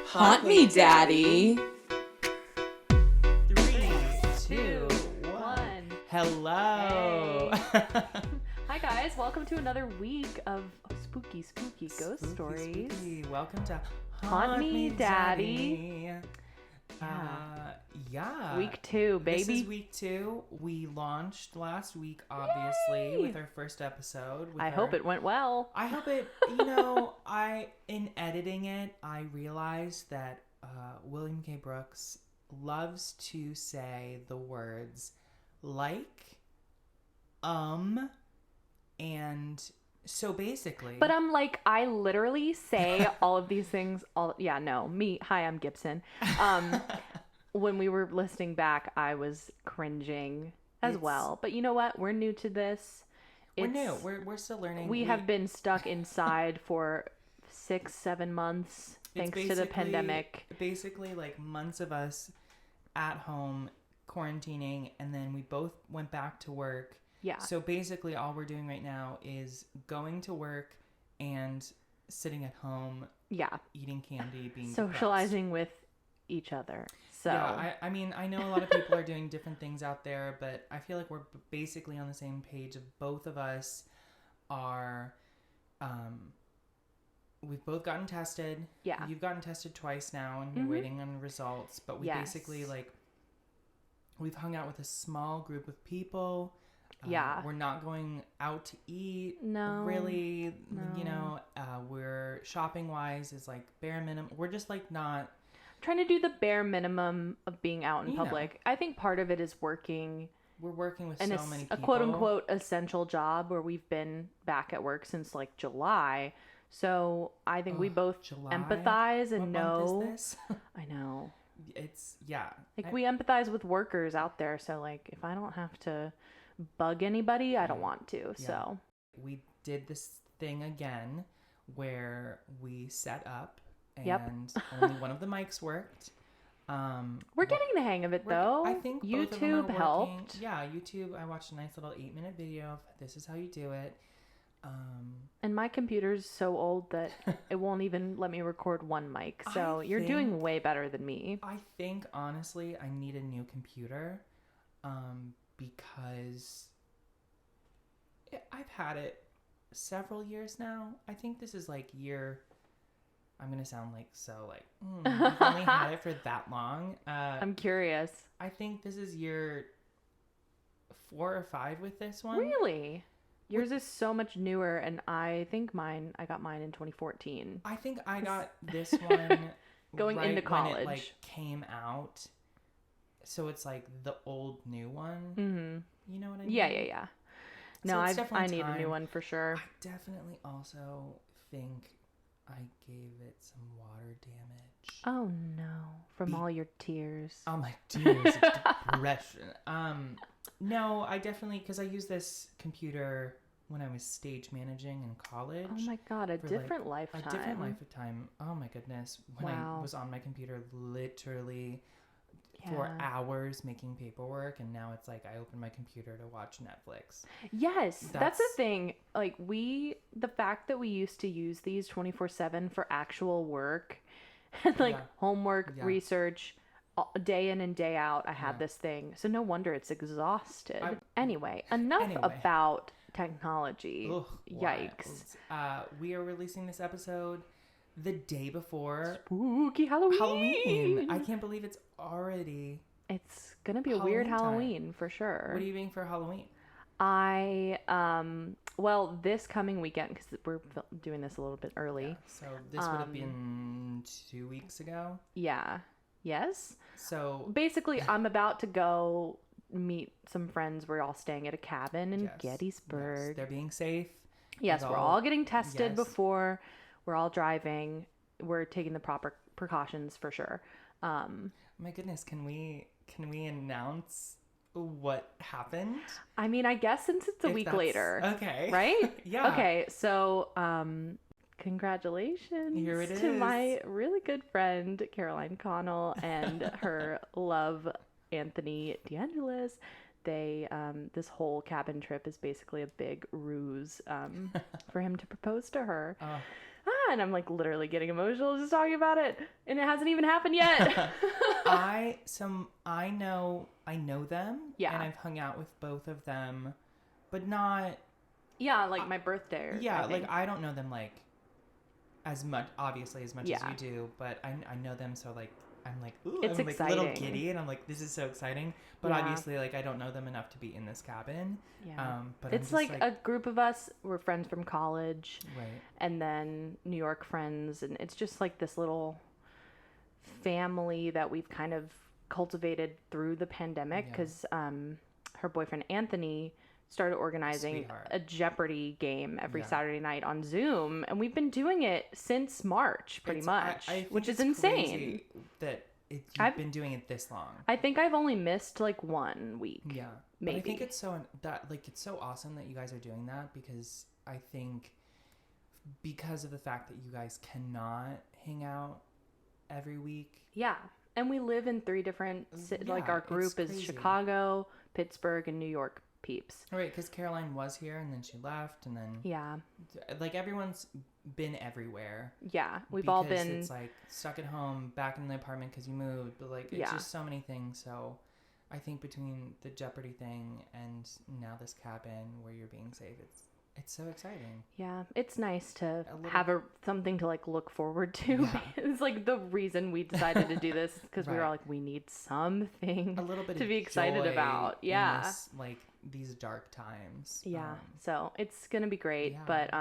Haunt me, Daddy. 3, 2, 1. Hello. Hey. Hi guys, welcome to another week of spooky ghost stories. Spooky. Welcome to Haunt Me, Daddy. Yeah. Week 2, baby. This is week 2. We launched last week, obviously, with our first episode. I hope it went well. I hope it, in editing it, I realized that William K. Brooks loves to say the words like, and so basically. But I literally say all of these things. Hi, I'm Gibson. When we were listening back, I was cringing as well. But you know what? We're new to this. We're new. We're still learning. We have been stuck inside for 6-7 months thanks to the pandemic. Basically, like months of us at home quarantining, and then we both went back to work. Yeah. So basically, all we're doing right now is going to work and sitting at home. Yeah. Eating candy, being socializing with each other. So yeah, I mean, I know a lot of people are doing different things out there, but I feel like we're basically on the same page. Of both of us are, we've both gotten tested. Yeah. You've gotten tested twice now, and you're waiting on results. But we basically we've hung out with a small group of people. Yeah. We're not going out to eat. No. Really. No. We're shopping wise is like bare minimum. We're just like not trying to do the bare minimum of being out in public. I think part of it is working. We're working with so many people. A quote unquote essential job where we've been back at work since like July. So I think we both empathize and know. What month is this? I know. It's we empathize with workers out there. So like if I don't have to bug anybody, I don't want to. Yeah. So we did this thing again where we set up. And only one of the mics worked. We're getting the hang of it, though. I think YouTube helped. Yeah, YouTube. I watched a nice little 8-minute video of this is how you do it. And my computer's so old that it won't even let me record one mic. So you're doing way better than me. I think, honestly, I need a new computer because I've had it several years now. I think this is like year... I'm going to sound like you've only had it for that long. I'm curious. I think this is year 4 or 5 with this one. Really? Yours is so much newer, and I think I got mine in 2014. I think I got this one going into college. When it came out. So it's like the old new one. Mm-hmm. You know what I mean? Yeah. No, so I need a new one for sure. I definitely also think I gave it some water damage. Oh no! From all your tears. Oh my tears, depression. No, I definitely because I used this computer when I was stage managing in college. Oh my god, a different lifetime. A different lifetime. Oh my goodness, when I was on my computer literally for hours making paperwork, and now it's like I open my computer to watch Netflix. Yes, that's the thing. Like the fact that we used to use these 24/7 for actual work and homework, research, day in and day out. I had this thing, so no wonder it's exhausted. Anyway, enough about technology. Ugh, yikes! We are releasing this episode the day before spooky Halloween. I can't believe it's already. It's gonna be a weird Halloween for sure. What are you doing for Halloween? This coming weekend, because we're doing this a little bit early. Yeah, so this would have been 2 weeks ago. Yeah. Yes. So basically, I'm about to go meet some friends. We're all staying at a cabin in Gettysburg. Yes. They're being safe. Yes, we're all getting tested before. We're all driving. We're taking the proper precautions for sure. My goodness, can we announce what happened? I mean, I guess since it's a week later. Okay. Right? Yeah. Okay, so congratulations Here it to is. my really good friend Caroline Connell and her love Anthony DeAngelis. They this whole cabin trip is basically a big ruse for him to propose to her. And I'm like literally getting emotional just talking about it, and it hasn't even happened yet. I know them, Yeah, and I've hung out with both of them, but not. Yeah, like my birthday. Yeah, like I don't know them like as much, obviously as much as you do, but I know them, so like I'm like, ooh, it's I'm exciting. like little giddy, and I'm like, this is so exciting. But obviously, like I don't know them enough to be in this cabin. Yeah, but it's like a group of us. We're friends from college, right? And then New York friends, and it's just like this little family that we've kind of cultivated through the pandemic because her boyfriend Anthony started organizing a Jeopardy game every Saturday night on Zoom, and we've been doing it since March, pretty much, which is insane. That you've been doing it this long. I think I've only missed like 1 week. Yeah, maybe. But I think it's so awesome that you guys are doing that, because I think because of the fact that you guys cannot hang out every week. Yeah, and we live in 3 different like our group is Chicago, Pittsburgh, and New York peeps. Right, because Caroline was here and then she left, and then like everyone's been everywhere. Yeah, we've all been. It's like stuck at home, back in the apartment because you moved, but like it's just so many things. So I think between the Jeopardy thing and now this cabin where you're being safe, it's so exciting. Yeah, it's nice to have something to like look forward to. Yeah. It's like the reason we decided to do this, because we were all like, we need something a little bit to be excited about. Yeah, in this, like these dark times. Yeah, so it's gonna be great. But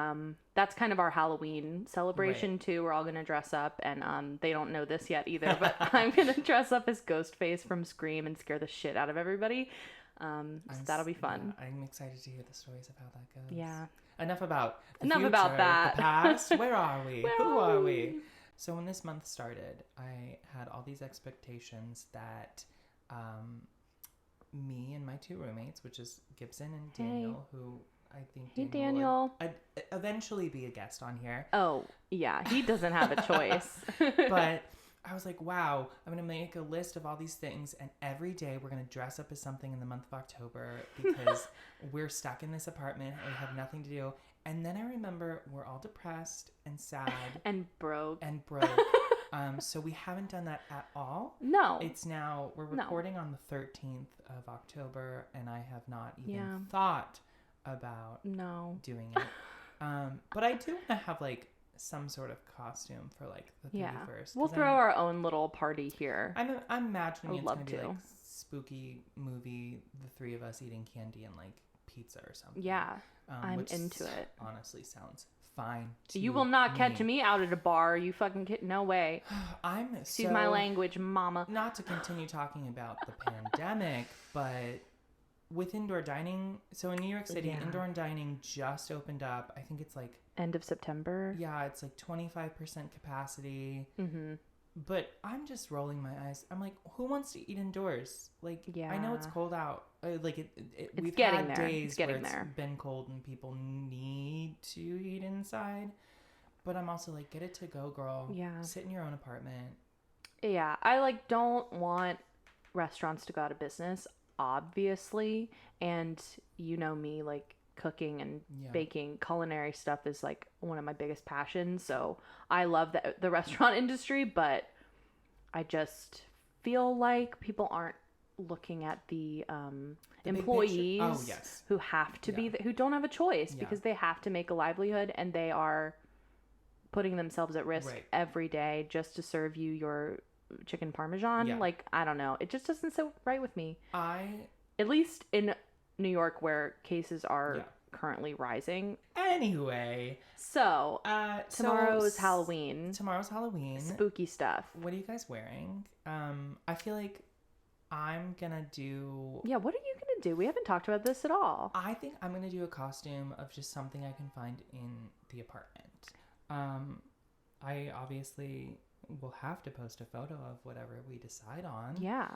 that's kind of our Halloween celebration too. We're all gonna dress up, and they don't know this yet either, but I'm gonna dress up as Ghostface from Scream and scare the shit out of everybody. So that'll be fun. Yeah, I'm excited to hear the stories of how that goes. Yeah. Enough about that. The past. Where are we? Who are we? So when this month started, I had all these expectations that me and my 2 roommates, which is Gibson and Daniel, who I think Daniel would eventually be a guest on here. Oh, yeah. He doesn't have a choice. But I was like, wow, I'm going to make a list of all these things, and every day we're going to dress up as something in the month of October because we're stuck in this apartment and we have nothing to do. And then I remember we're all depressed and sad. And broke. So we haven't done that at all. No. It's now, we're recording on the 13th of October, and I have not even thought about doing it. But I do want to have like some sort of costume for like the 31st. We'll throw our own little party here. I'm imagining it's going to be like spooky movie, the 3 of us eating candy and like pizza or something. Yeah, I'm into it. Honestly, sounds fine. You will not catch me out at a bar. You fucking kid. No way. Excuse my language, mama. Not to continue talking about the pandemic, but with indoor dining, so in New York City, indoor dining just opened up. I think it's like end of September. Yeah, it's like 25% capacity. Mm-hmm. But I'm just rolling my eyes. I'm like, who wants to eat indoors? Like, I know it's cold out. Like we've had days where it's been cold and people need to eat inside. But I'm also like, get it to go, girl. Yeah. Sit in your own apartment. Yeah, I like don't want restaurants to go out of business, obviously. And you know me, like cooking and baking, culinary stuff is like one of my biggest passions. So I love the restaurant industry, but I just feel like people aren't looking at the employees who have to be who don't have a choice because they have to make a livelihood, and they are putting themselves at risk every day just to serve you your chicken parmesan. Like, I don't know, it just doesn't sit right with me. At least in New York, where cases are currently rising. Anyway, so tomorrow's Halloween. Tomorrow's Halloween. Spooky stuff. What are you guys wearing? I feel like I'm gonna do. Yeah, what are you gonna do? We haven't talked about this at all. I think I'm gonna do a costume of just something I can find in the apartment. I obviously will have to post a photo of whatever we decide on. Yeah.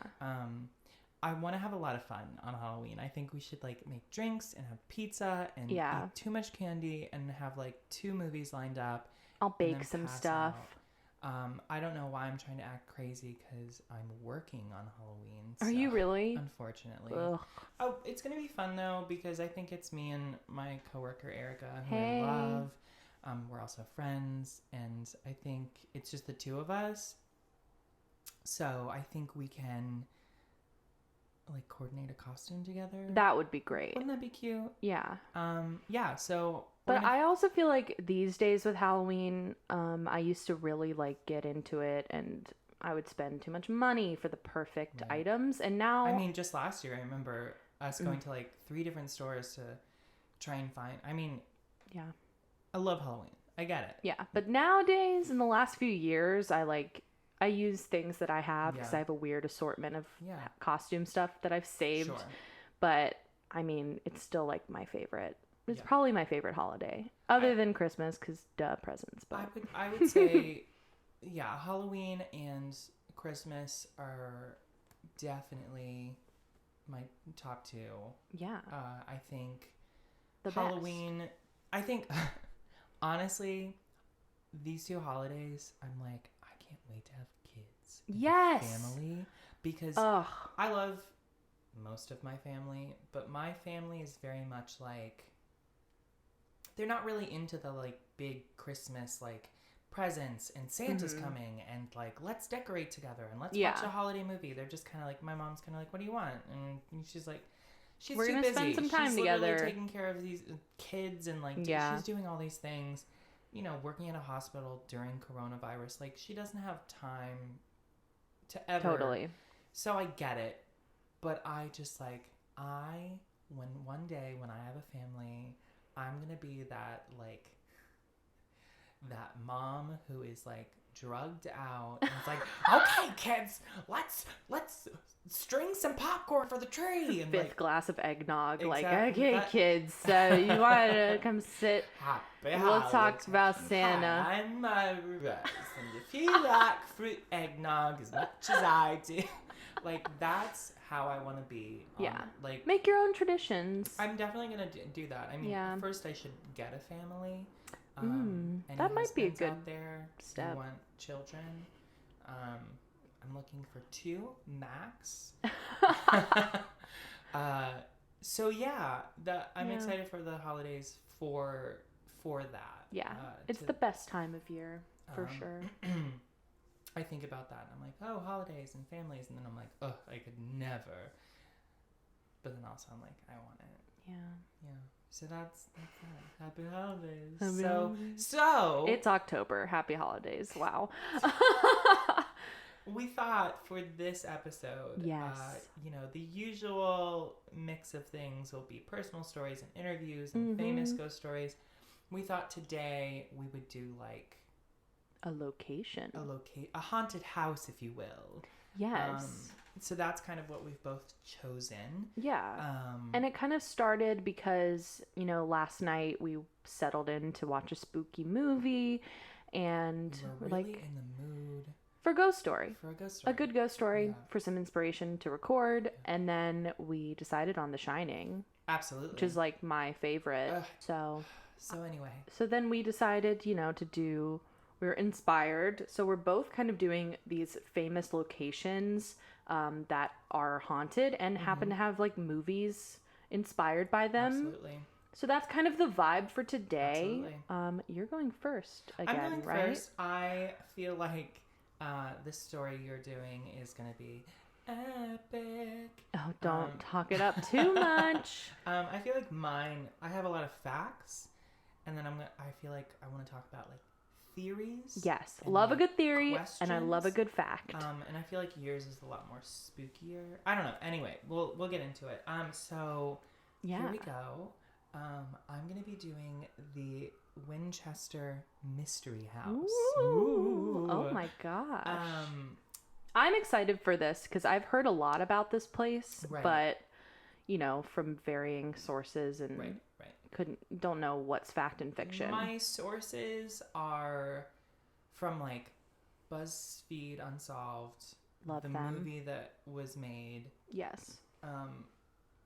I want to have a lot of fun on Halloween. I think we should like make drinks and have pizza and eat too much candy and have like 2 movies lined up I'll bake some stuff. I don't know why I'm trying to act crazy because I'm working on Halloween. Are you really? Unfortunately. Ugh. Oh, it's going to be fun though because I think it's me and my coworker Erica who I love. We're also friends and I think it's just the two of us. So I think we can like coordinate a costume together. That would be great. Wouldn't that be cute? Yeah. Yeah, so but I also feel like these days with Halloween, I used to really like get into it and I would spend too much money for the perfect items. And now, I mean, just last year I remember us going to like 3 different stores to try and find. I mean, yeah. I love Halloween. I get it. Yeah, but nowadays in the last few years, I use things that I have because I have a weird assortment of costume stuff that I've saved. Sure. But I mean, it's still like my favorite. It's probably my favorite holiday, other than Christmas, because presents. But I would say, yeah, Halloween and Christmas are definitely my top 2. Yeah. I think the Halloween. Best. I think honestly, these 2 holidays, I'm like, I can't wait to have kids. Yes. Family, because I love most of my family, but my family is very much like. They're not really into the like big Christmas like presents and Santa's coming and like let's decorate together and let's watch a holiday movie. They're just kind of like, my mom's kind of like, what do you want? And she's like, we're too gonna busy. spend some time she's together, taking care of these kids and like she's doing all these things. You know, working at a hospital during coronavirus, like she doesn't have time to ever. Totally. So I get it, but I just like when one day when I have a family. I'm going to be that mom who is like drugged out and it's like, okay kids, let's string some popcorn for the tree and 5th glass of eggnog. Exactly. Like, okay kids, so you want to come sit, we'll talk about Santa. Hi, I'm Rose, and if you like fruit eggnog as much as I do, like that's how I want to be. Like make your own traditions. I'm definitely gonna do that. I mean, first I should get a family. That might be a good out there step. Who want children. I'm looking for 2 max. So yeah, I'm excited for the holidays for that. Yeah, it's the best time of year for sure. I think about that and I'm like, oh, holidays and families, and then I'm like, oh, I could never. But then also I'm like, I want it. Yeah. So that's that. Happy holidays. So it's October. Happy holidays. Wow. We thought for this episode, the usual mix of things will be personal stories and interviews and famous ghost stories. We thought today we would do like a location, a haunted house, if you will. Yes. So that's kind of what we've both chosen. Yeah. And it kind of started because, last night we settled in to watch a spooky movie and we're really in the mood for a ghost story. A good ghost story for some inspiration to record. And then we decided on The Shining. Absolutely. Which is like my favorite. So anyway. So then we decided, we're inspired. So we're both kind of doing these famous locations that are haunted and happen to have like movies inspired by them. Absolutely. So that's kind of the vibe for today. Absolutely. You're going first again, I'm going right? First. I feel like this story you're doing is going to be epic. Oh, don't talk it up too much. I feel like mine, I have a lot of facts, and then I feel like I want to talk about like theories. Yes, love a good theory, and I love a good fact. And I feel like yours is a lot more spookier. I don't know. Anyway, we'll get into it. So here we go. I'm gonna be doing the Winchester Mystery House. Ooh. Oh my gosh. I'm excited for this because I've heard a lot about this place, but from varying sources and don't know what's fact and fiction. My sources are from like BuzzFeed Unsolved, Love the them. movie that was made. Yes.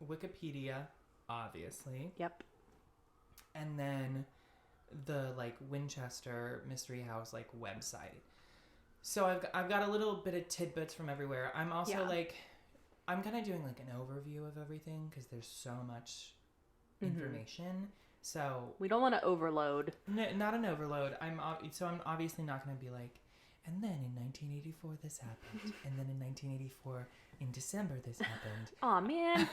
Wikipedia, obviously. Yep. And then the like Winchester Mystery House like website. So I've got a little bit of tidbits from everywhere. I'm also like, I'm kind of doing like an overview of everything because there's so much information. So we don't want to overload. No, not an overload. I'm obviously not going to be like, and then in 1984 this happened, and then in 1984 in December this happened. Aw, man.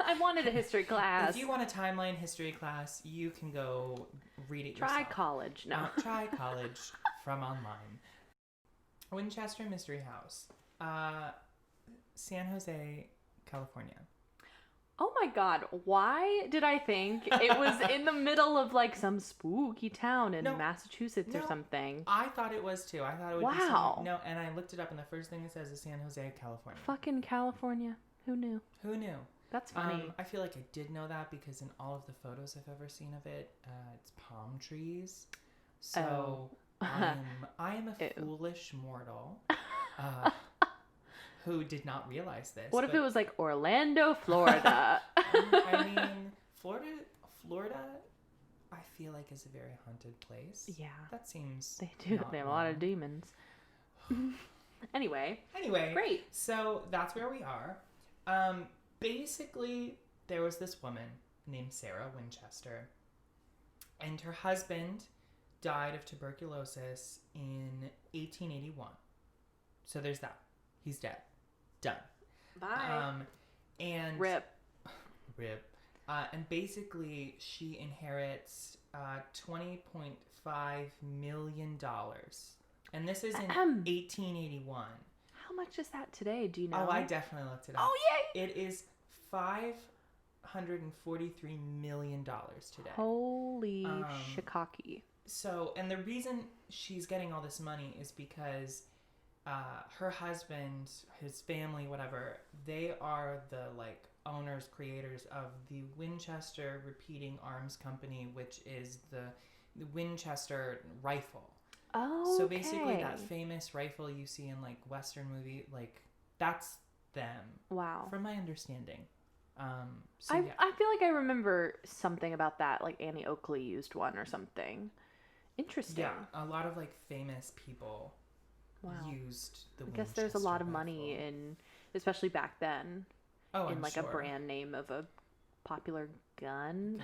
I wanted a history class. If you want a timeline history class, you can go read it yourself. Try college. No. Try college from online. Winchester Mystery House. San Jose, California. Oh my God. Why did I think it was in the middle of like some spooky town in Massachusetts or something? I thought it was too. I thought it would be something. No, and I looked it up and the first thing it says is San Jose, California. Fucking California. Who knew? Who knew? That's funny. I feel like I did know that because in all of the photos I've ever seen of it, it's palm trees. So I am a foolish mortal. Who did not realize this. What if it was like Orlando, Florida? I mean, Florida, I feel like is a very haunted place. Yeah. That seems They do. They have a lot of demons. Anyway. Great. So that's where we are. Basically, there was this woman named Sarah Winchester, and her husband died of tuberculosis in 1881. So there's that. He's dead. Done. Bye. And Rip. And basically, she inherits $20.5 million. And this is in 1881. How much is that today? Do you know? Oh, I definitely looked it up. Oh, yay! It is $543 million today. Holy shikaki. So, and the reason she's getting all this money is because her husband, his family, whatever, they are the like owners, creators of the Winchester Repeating Arms Company, which is the Winchester rifle. Oh, so basically that famous rifle you see in like Western movie, like that's them. Wow. From my understanding. I feel like I remember something about that, like Annie Oakley used one or something. Interesting. Yeah, a lot of like famous people used the I guess there's a lot of money in, especially back then, in like a brand name of a popular gun.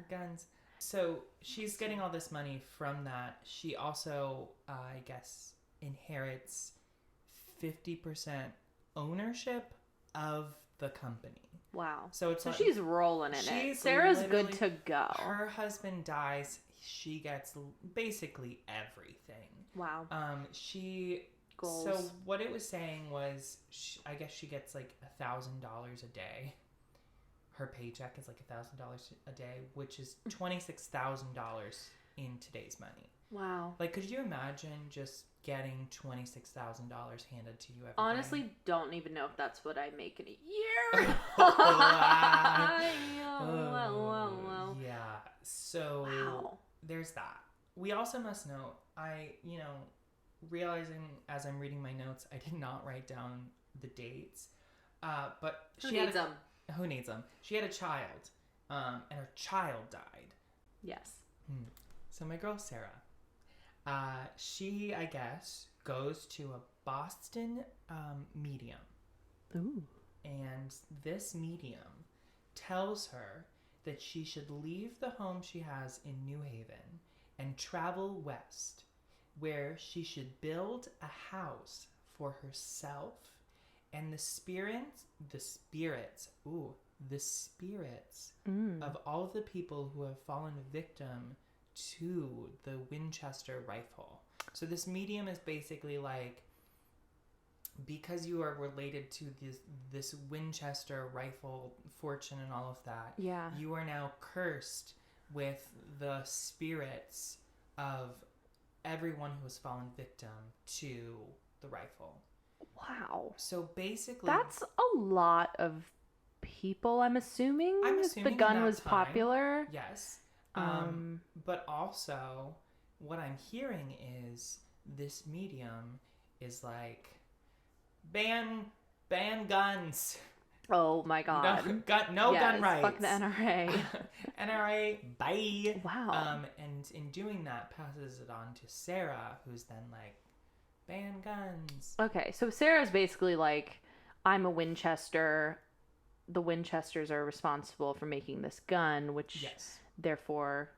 Guns. So she's getting all this money from that. She also, I guess, inherits 50% ownership of the company. Wow. So it's like, she's rolling in it. Sarah's good to go. Her husband dies. She gets basically everything. Wow. Goals. So what it was saying was, I guess she gets like $1,000 a day. Her paycheck is like $1,000 a day, which is $26,000 in today's money. Wow. Like, could you imagine just getting $26,000 handed to you every Honestly, day? don't even know if that's what I make in a year. Yeah. So there's that. We also must note, realizing as I'm reading my notes, I did not write down the dates. But Who needs them? Who needs them? She had a child, and her child died. Yes. So my girl Sarah, she, I guess, goes to a Boston medium. Ooh. And this medium tells her that she should leave the home she has in New Haven and travel west, where she should build a house for herself and the spirits of all of the people who have fallen victim to the Winchester rifle. So this medium is basically like, because you are related to this Winchester rifle fortune and all of that, you are now cursed with the spirits of everyone who has fallen victim to the rifle. Wow. So basically, that's a lot of people, I'm assuming the gun was popular. Yes. But also, what I'm hearing is this medium is like, ban guns. Oh my God. No gun rights. Fuck the NRA. NRA, bye. Wow. And in doing that, passes it on to Sarah, who's then like, ban guns. Okay, so Sarah's basically like, I'm a Winchester. The Winchesters are responsible for making this gun, which therefore,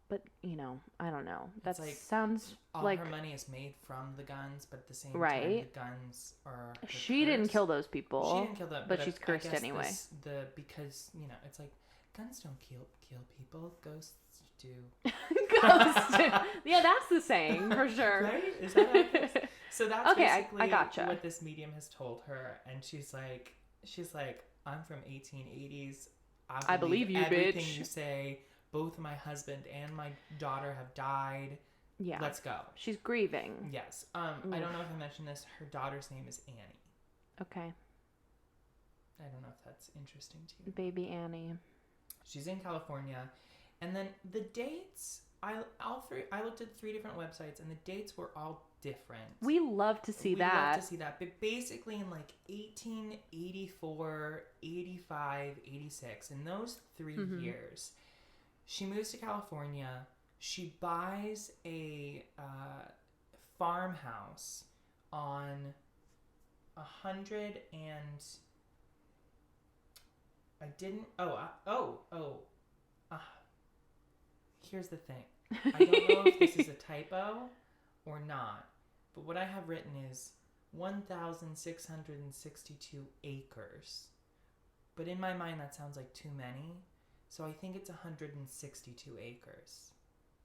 but I don't know. That like, sounds all like her money is made from the guns, but at the same time, the guns are. She didn't kill those people. She didn't kill them, but she's cursed anyway. Because it's like guns don't kill people, ghosts do. Ghosts do. Yeah, that's the saying for sure. Right? Is that so? That's basically I gotcha. What this medium has told her, and she's like, I'm from 1880s. I believe you, everything bitch. You say. Both my husband and my daughter have died. Yeah. Let's go. She's grieving. Yes. I don't know if I mentioned this. Her daughter's name is Annie. Okay. I don't know if that's interesting to you. Baby Annie. She's in California. And then the dates, I looked at 3 different websites, and the dates were all different. We love to see that. We love to see that. But basically in like 1884, 85, 86, in those 3 years, she moves to California. She buys a farmhouse on 100 and I didn't. Here's the thing. I don't know if this is a typo or not, but what I have written is 1,662 acres. But in my mind, that sounds like too many. So I think it's 162 acres.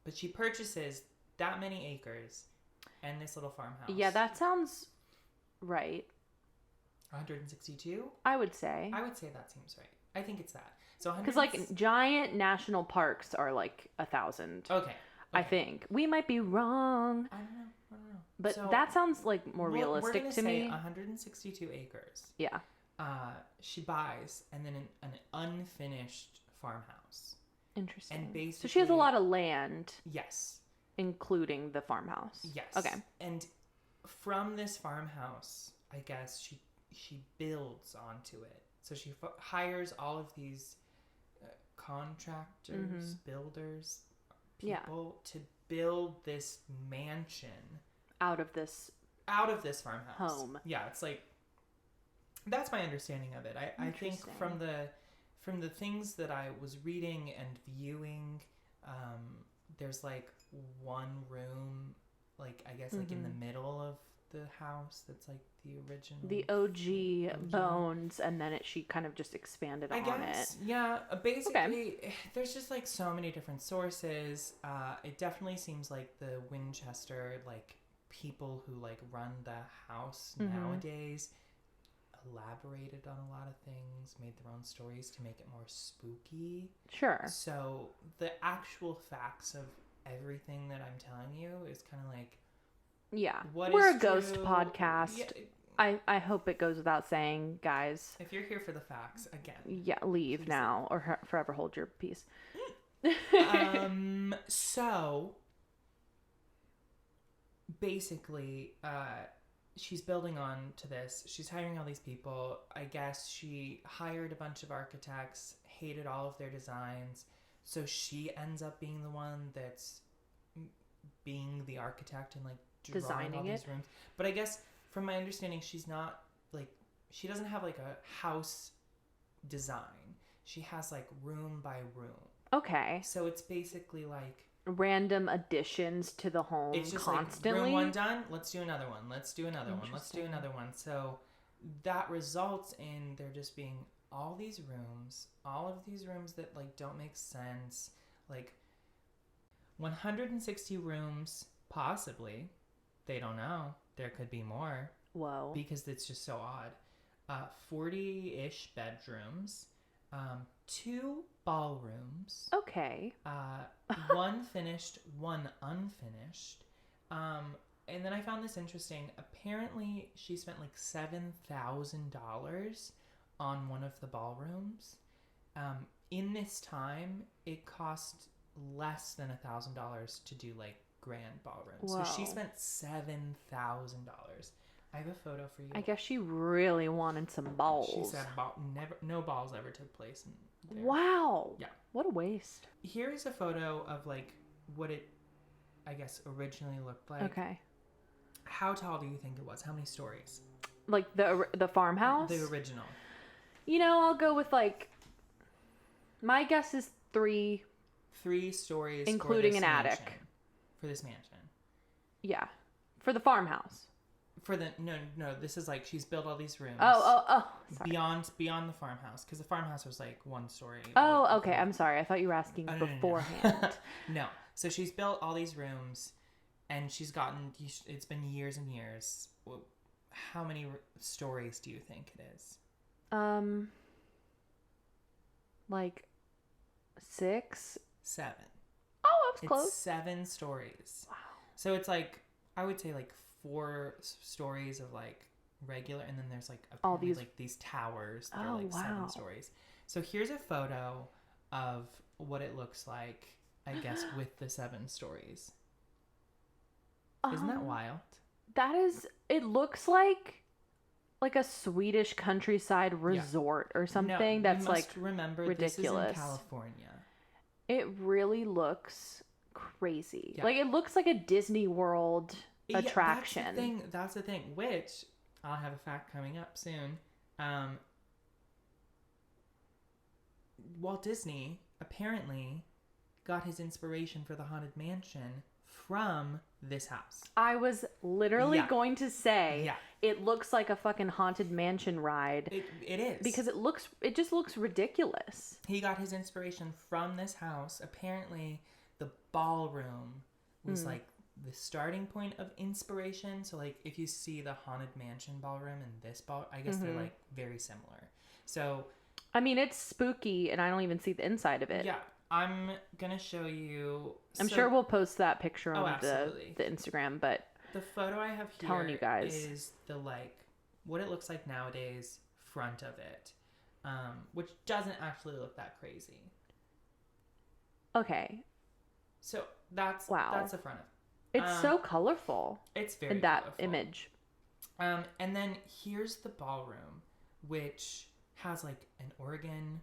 But she purchases that many acres and this little farmhouse. Yeah, that sounds right. 162? I would say that seems right. I think it's that. So because like giant national parks are like 1,000. Okay. I think we might be wrong. I don't know. But so, that sounds like more realistic to me. 162 acres. Yeah. She buys and then an unfinished farmhouse. Interesting. And basically, so she has a lot of land. Yes. Including the farmhouse. Yes. Okay. And from this farmhouse, I guess she builds onto it. So she hires all of these contractors, builders, people to build this mansion out of this farmhouse home. Yeah, it's like that's my understanding of it. I think from the things that I was reading and viewing, there's like one room, like I guess like in the middle of the house that's like the original, the OG bones, and then she kind of just expanded on it. Yeah, basically there's just like so many different sources. It definitely seems like the Winchester like people who like run the house nowadays elaborated on a lot of things, made their own stories to make it more spooky. Sure. So the actual facts of everything that I'm telling you is kind of like, we're a ghost podcast. Yeah. I hope it goes without saying, guys. If you're here for the facts, again. Yeah, leave now or forever hold your peace. So basically, she's building on to this. She's hiring all these people. I guess she hired a bunch of architects, hated all of their designs. So she ends up being the one that's being the architect and like designing all these rooms. But I guess from my understanding, she's not like, she doesn't have like a house design. She has like room by room. Okay. So it's basically like random additions to the home constantly. Like, room 1 done, let's do another one. Let's do another one. Let's do another one. So that results in there just being all of these rooms that like don't make sense. Like 160 rooms, possibly. They don't know. There could be more. Whoa. Because it's just so odd. 40-ish bedrooms. 2 ballrooms. Okay. 1 finished, 1 unfinished. And then I found this interesting. Apparently, she spent like $7,000 on one of the ballrooms. In this time, it cost less than $1,000 to do like grand ballrooms. Whoa. So she spent $7,000. I have a photo for you. I guess she really wanted some balls. She said no balls ever took place in there. Wow. Yeah. What a waste. Here is a photo of like what it, I guess, originally looked like. Okay. How tall do you think it was? How many stories? Like the farmhouse? The original. You know, I'll go with like, my guess is 3. 3 stories. Including an attic. For this mansion. Yeah. For the farmhouse. For the, no, this is like, she's built all these rooms. Oh. Sorry. Beyond the farmhouse. Because the farmhouse was like 1 story. Oh, okay. I'm sorry. I thought you were asking beforehand. No. So she's built all these rooms and she's gotten, it's been years and years. How many stories do you think it is? Like 6? 7. Oh, I was close. It's 7 stories. Wow. So it's like, I would say like 4 stories of like regular, and then there's like all these like these towers that are like 7 stories. So here's a photo of what it looks like, I guess, with the 7 stories. Isn't that wild? That is, it looks like a Swedish countryside resort or something. That's like remember ridiculous. This is in California. It really looks crazy. Yeah. Like it looks like a Disney World attraction. That's the thing. Which I'll have a fact coming up soon. Walt Disney apparently got his inspiration for the Haunted Mansion from this house. I was literally going to say, yeah, it looks like a fucking Haunted Mansion ride. It is. Because it just looks ridiculous. He got his inspiration from this house. Apparently, the ballroom was like the starting point of inspiration. So like if you see the Haunted Mansion ballroom and this I guess they're like very similar. So I mean, it's spooky and I don't even see the inside of it. Yeah. I'm gonna show you. I'm sure we'll post that picture on the Instagram, but the photo I have here telling you guys is the like what it looks like nowadays front of it, which doesn't actually look that crazy. Okay. So that's the front of it. It's so colorful. It's very in that colorful. image. And then here's the ballroom, which has like an organ,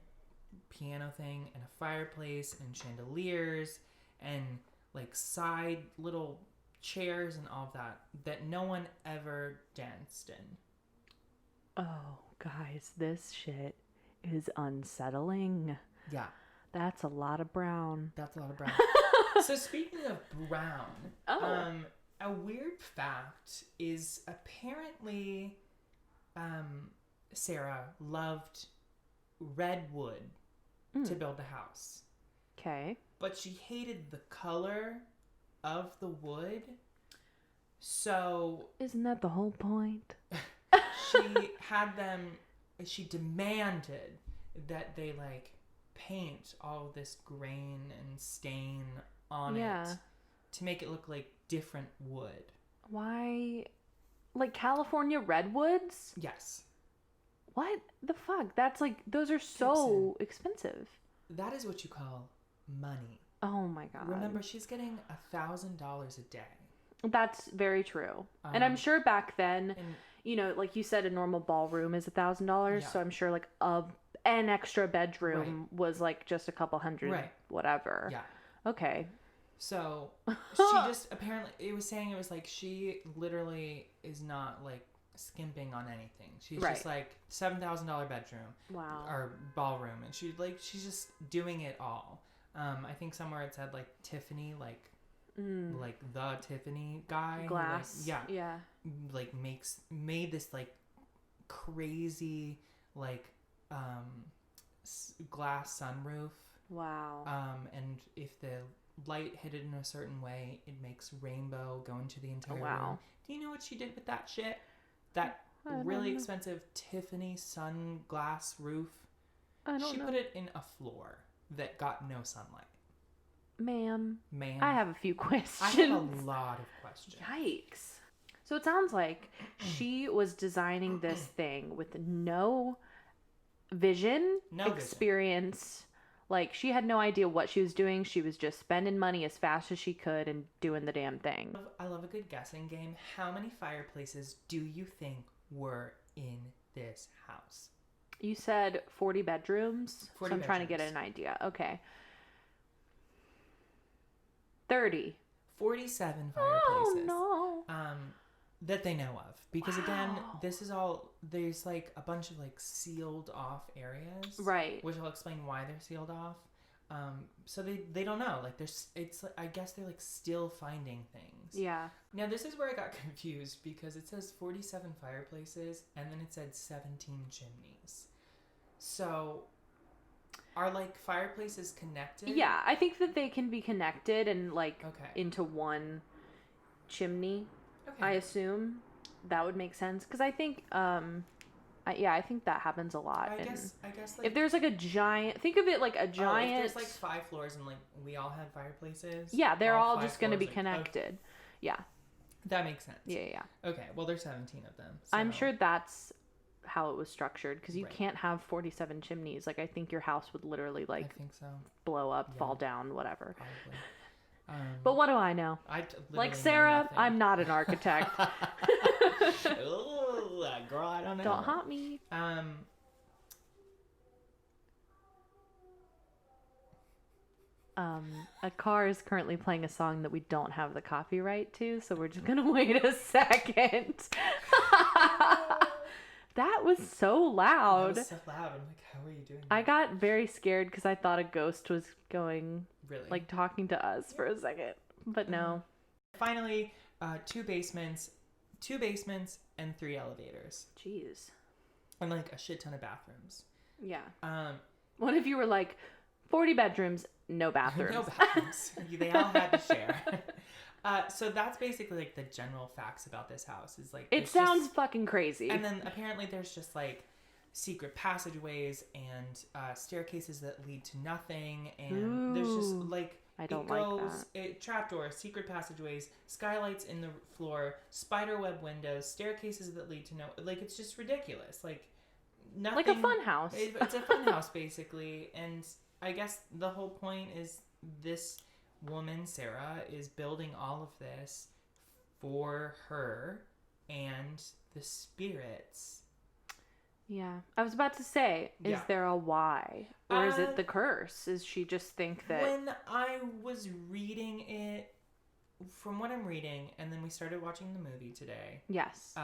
piano thing, and a fireplace, and chandeliers, and like side little chairs and all of that no one ever danced in. Oh, guys, this shit is unsettling. Yeah. That's a lot of brown. So speaking of brown, a weird fact is apparently Sarah loved redwood to build the house. Okay. But she hated the color of the wood. So isn't that the whole point? she demanded that they like paint all this grain and stain on it to make it look like different wood. Why? Like California redwoods? Yes. What the fuck? That's like, those are so expensive. That is what you call money. Oh my God. Remember, she's getting $1,000 a day. That's very true. And I'm sure back then, you know, like you said, a normal ballroom is $1,000. So I'm sure like an extra bedroom was like just a couple hundred, whatever. Yeah. Okay. So she just apparently, it was like she literally is not like skimping on anything. She's just like $7,000 bedroom. Wow. Or ballroom, and she's just doing it all. I think somewhere it said like Tiffany, like the Tiffany guy, glass. Who, like made this like crazy like glass sunroof. Wow. And if the light hit it in a certain way, it makes rainbow go into the entire room. Do you know what she did with that shit? That really expensive Tiffany sunglass roof. She put it in a floor that got no sunlight. Ma'am. I have a few questions. I have a lot of questions. Yikes. So it sounds like she was designing this thing with no vision, experience, Like, she had no idea what she was doing. She was just spending money as fast as she could and doing the damn thing. I love a good guessing game. How many fireplaces do you think were in this house? You said 40 bedrooms? 40 so I'm trying to get an idea. Okay. 30. 47 fireplaces. Oh, no. That they know of. Because again, this is all, there's like a bunch of like sealed off areas. Right. Which I'll explain why they're sealed off. So they don't know. Like it's like, I guess they're like still finding things. Yeah. Now this is where I got confused because it says 47 fireplaces and then it said 17 chimneys. So are like fireplaces connected? Yeah, I think that they can be connected and like into one chimney. Okay. I assume that would make sense because I think I think that happens a lot. I guess like, if there's like a giant, think of it like a giant. If there's like 5 floors and like we all have fireplaces. Yeah, they're all just going to be connected. Yeah. That makes sense. Yeah. Okay, well there's 17 of them. So. I'm sure that's how it was structured because you can't have 47 chimneys. Like I think your house would literally like I think so. blow up, fall down, whatever. Probably. But what do I know? Like Sarah, I'm not an architect. Ooh, girl, I don't know. Don't haunt me. A car is currently playing a song that we don't have the copyright to, so we're just gonna wait a second. That was so loud. That was so loud. I'm like, how are you doing that? I got very scared because I thought a ghost was going, really, like talking to us for a second, but no. Finally, 2 basements, and 3 elevators. Jeez. And like a shit ton of bathrooms. Yeah. What if you were like 40 bedrooms, no bathrooms? No bathrooms. They all had to share. So that's basically like the general facts about this house. Is like it sounds fucking crazy. And then apparently there's just like secret passageways and staircases that lead to nothing, and there's just like trapdoors, secret passageways, skylights in the floor, spiderweb windows, staircases that lead to no. Like it's just ridiculous. Like nothing. Like a fun house. It's a fun house basically, and I guess the whole point is this woman, Sarah, is building all of this for her and the spirits. Yeah. I was about to say, is there a why? Or is it the curse? Is she just think that... When I was reading it, from what I'm reading, and then we started watching the movie today. Yes.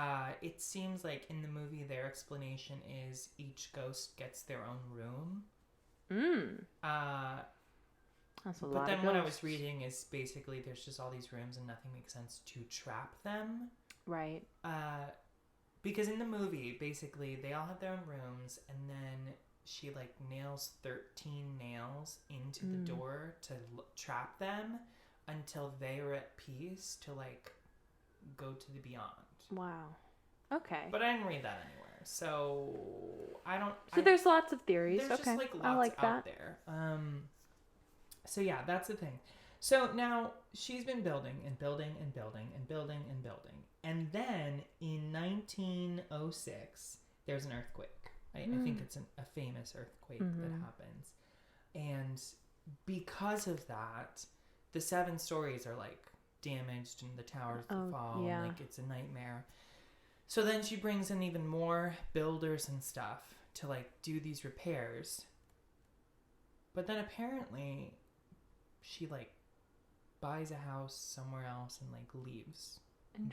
It seems like in the movie their explanation is each ghost gets their own room. That's a lot. But then what I was reading is basically there's just all these rooms and nothing makes sense to trap them. Right. Because in the movie, basically, they all have their own rooms, and then she, like, nails 13 nails into the door to trap them until they are at peace to, like, go to the beyond. Wow. Okay. But I didn't read that anywhere, so I don't... So there's lots of theories. There's just, like, lots out there. So, yeah, that's the thing. So, now, she's been building and building and building and building and building. And then, in 1906, there's an earthquake. I think it's a famous earthquake that happens. And because of that, the 7 stories are, like, damaged and the towers fall. Yeah. And, like, it's a nightmare. So then she brings in even more builders and stuff to, like, do these repairs. But then apparently she, like, buys a house somewhere else and, like, leaves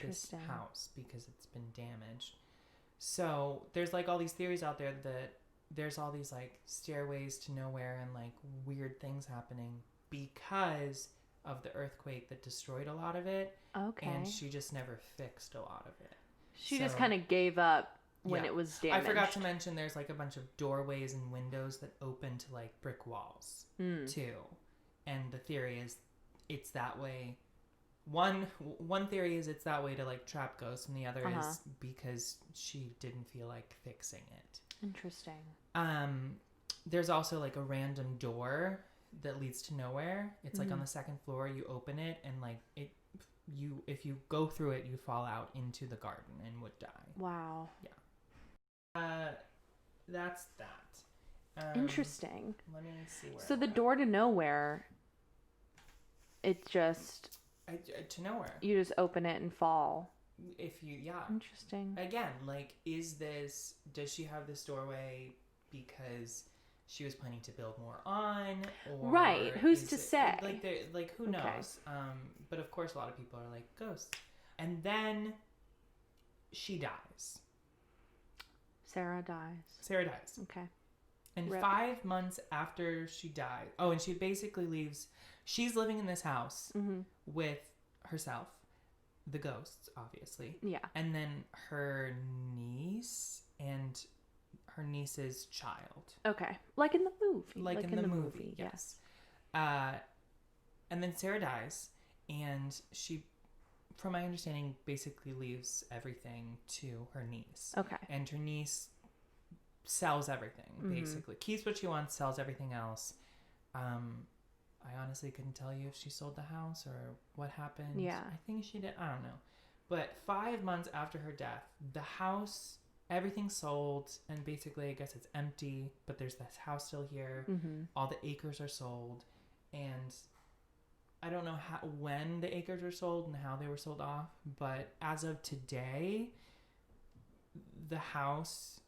this house because it's been damaged. So there's, like, all these theories out there that there's all these, like, stairways to nowhere and, like, weird things happening because of the earthquake that destroyed a lot of it. Okay. And she just never fixed a lot of it. She just kind of gave up when it was damaged. I forgot to mention there's, like, a bunch of doorways and windows that open to, like, brick walls, too. And the theory is it's that way. One theory is it's that way to, like, trap ghosts, and the other is because she didn't feel like fixing it. Interesting. There's also, like, a random door that leads to nowhere. It's like on the 2nd floor. You open it, and, like, if you go through it, you fall out into the garden and would die. Wow. Yeah. That's that. Interesting. Let me see where. So the door to nowhere, it's just to nowhere. You just open it and fall. If you, yeah. Interesting. Again, like, does she have this doorway because she was planning to build more on? Or right. Who's to say? Who knows? But of course, a lot of people are like, ghosts. And then she dies. Sarah dies. Okay. And Rip. 5 months after she died, and she basically leaves. She's living in this house with herself, the ghosts, obviously. Yeah. And then her niece and her niece's child. Okay. Like in the movie. Like in the movie, yes. And then Sarah dies, and she, from my understanding, basically leaves everything to her niece. Okay. And her niece sells everything, basically. Keeps what she wants, sells everything else. I honestly couldn't tell you if she sold the house or what happened. Yeah. I think she did. I don't know. But 5 months after her death, the house, everything's sold, and basically I guess it's empty, but there's this house still here. All the acres are sold, and I don't know when the acres were sold and how they were sold off, but as of today, the house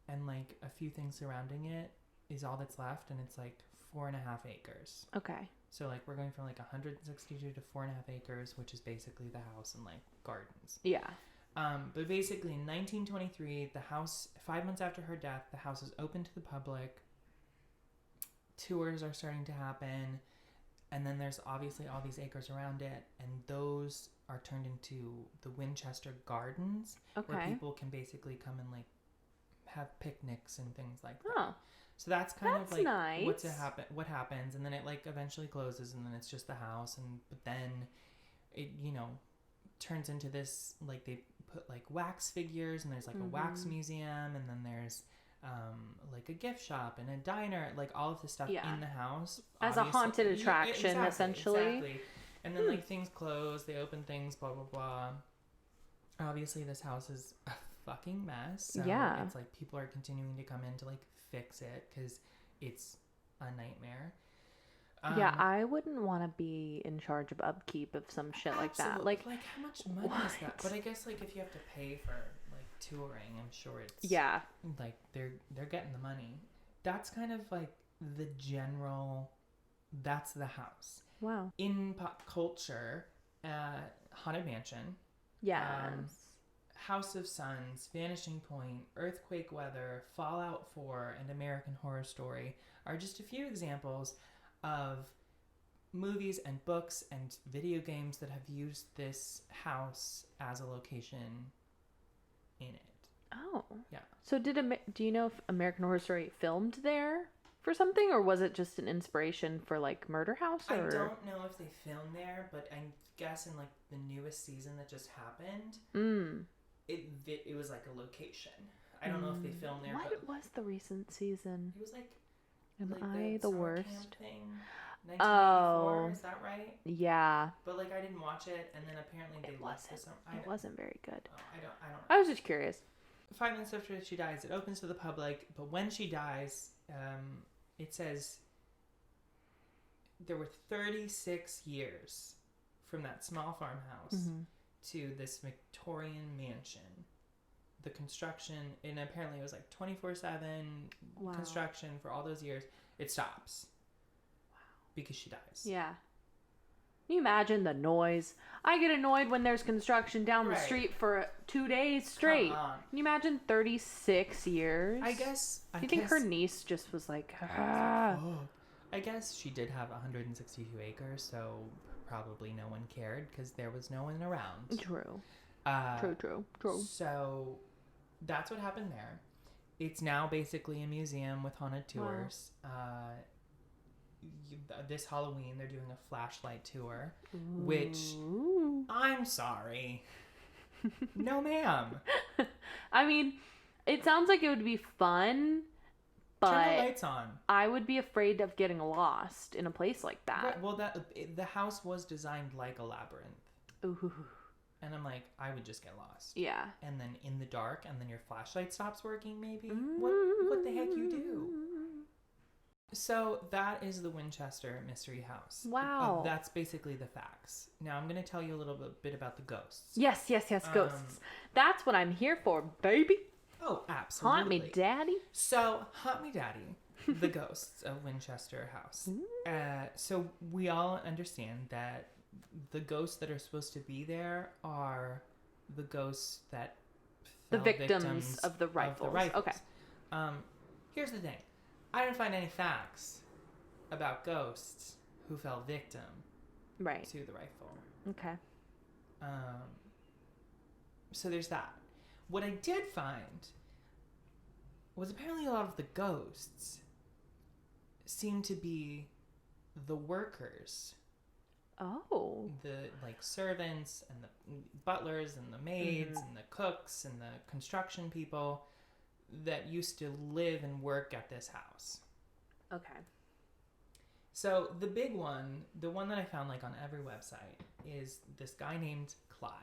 and like a few things surrounding it is all that's left, and it's like 4.5 acres. Okay. So like we're going from like 162 to 4.5 acres, which is basically the house and like gardens. Yeah. But basically in 1923, the house, 5 months after her death, the house is open to the public. Tours are starting to happen. And then there's obviously all these acres around it, and those are turned into the Winchester Gardens, where people can basically come and like have picnics and things like that. Oh. So that's kind of like nice. what happens, and then it like eventually closes, and then it's just the house, but then it turns into this, like they put like wax figures, and there's like a wax museum, and then there's like a gift shop and a diner, like all of this stuff in the house as a haunted attraction, essentially. Exactly. And then like things close, they open things, blah blah blah. Obviously, this house is a fucking mess. So it's like people are continuing to come in to like fix it because it's a nightmare. I wouldn't want to be in charge of upkeep of some shit like that. Like how much money is that? But I guess like if you have to pay for like touring, I'm sure it's like they're getting the money. That's kind of like the general. That's the house. Wow. In pop culture, Haunted Mansion. Yes. House of Suns, Vanishing Point, Earthquake Weather, Fallout 4, and American Horror Story are just a few examples of movies and books and video games that have used this house as a location in it. Oh. Yeah. So do you know if American Horror Story filmed there for something, or was it just an inspiration for like Murder House? Or? I don't know if they filmed there, but I guess in like the newest season that just happened, it was like a location. I don't know if they filmed there. What was the recent season? It was like. Am like I the worst? Thing, 1984, is that right? Yeah. But like I didn't watch it, and then apparently they left for some. It wasn't very good. Oh, I don't. I was just curious. 5 minutes after she dies, it opens to the public. But when she dies, it says there were 36 years from that small farmhouse to this Victorian mansion. The construction, and apparently it was like 24/7 construction for all those years. It stops. Wow. Because she dies. Yeah. Can you imagine the noise? I get annoyed when there's construction down the street for 2 days straight. Can you imagine 36 years? I guess. Do you think her niece just was like, ah? I guess she did have 162 acres, so probably no one cared because there was no one around. True. True. So that's what happened there. It's now basically a museum with haunted tours. Wow. This Halloween, they're doing a flashlight tour, which I'm sorry. No, ma'am. I mean, it sounds like it would be fun, but turn the lights on. I would be afraid of getting lost in a place like that. Right, well, the house was designed like a labyrinth. Ooh. And I'm like, I would just get lost. Yeah. And then in the dark, and then your flashlight stops working, maybe? What the heck you do? So that is the Winchester Mystery House. Wow. That's basically the facts. Now I'm going to tell you a little bit about the ghosts. Yes, ghosts. That's what I'm here for, baby. Oh, absolutely. Haunt me, daddy. So, Haunt Me Daddy, the ghosts of Winchester House. So we all understand that the ghosts that are supposed to be there are the ghosts that the victims of the rifles. Okay. Here's the thing. I didn't find any facts about ghosts who fell victim to the rifle. Okay. So there's that. What I did find was apparently a lot of the ghosts seem to be the workers. Oh. The servants and the butlers and the maids and the cooks and the construction people that used to live and work at this house. Okay. So the big one, the one that I found on every website, is this guy named Clyde.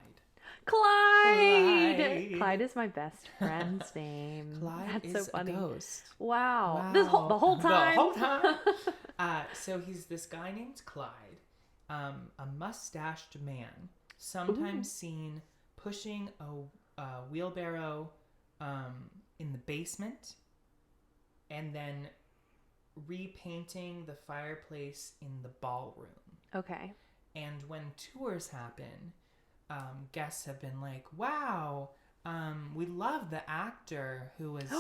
Clyde is my best friend's name. Clyde That's is so funny. A ghost. Wow. The whole time. The whole time. So he's this guy named Clyde, a mustached man, sometimes seen pushing a wheelbarrow in the basement, and then repainting the fireplace in the ballroom. Okay. And when tours happen, guests have been like, wow, we love the actor who was,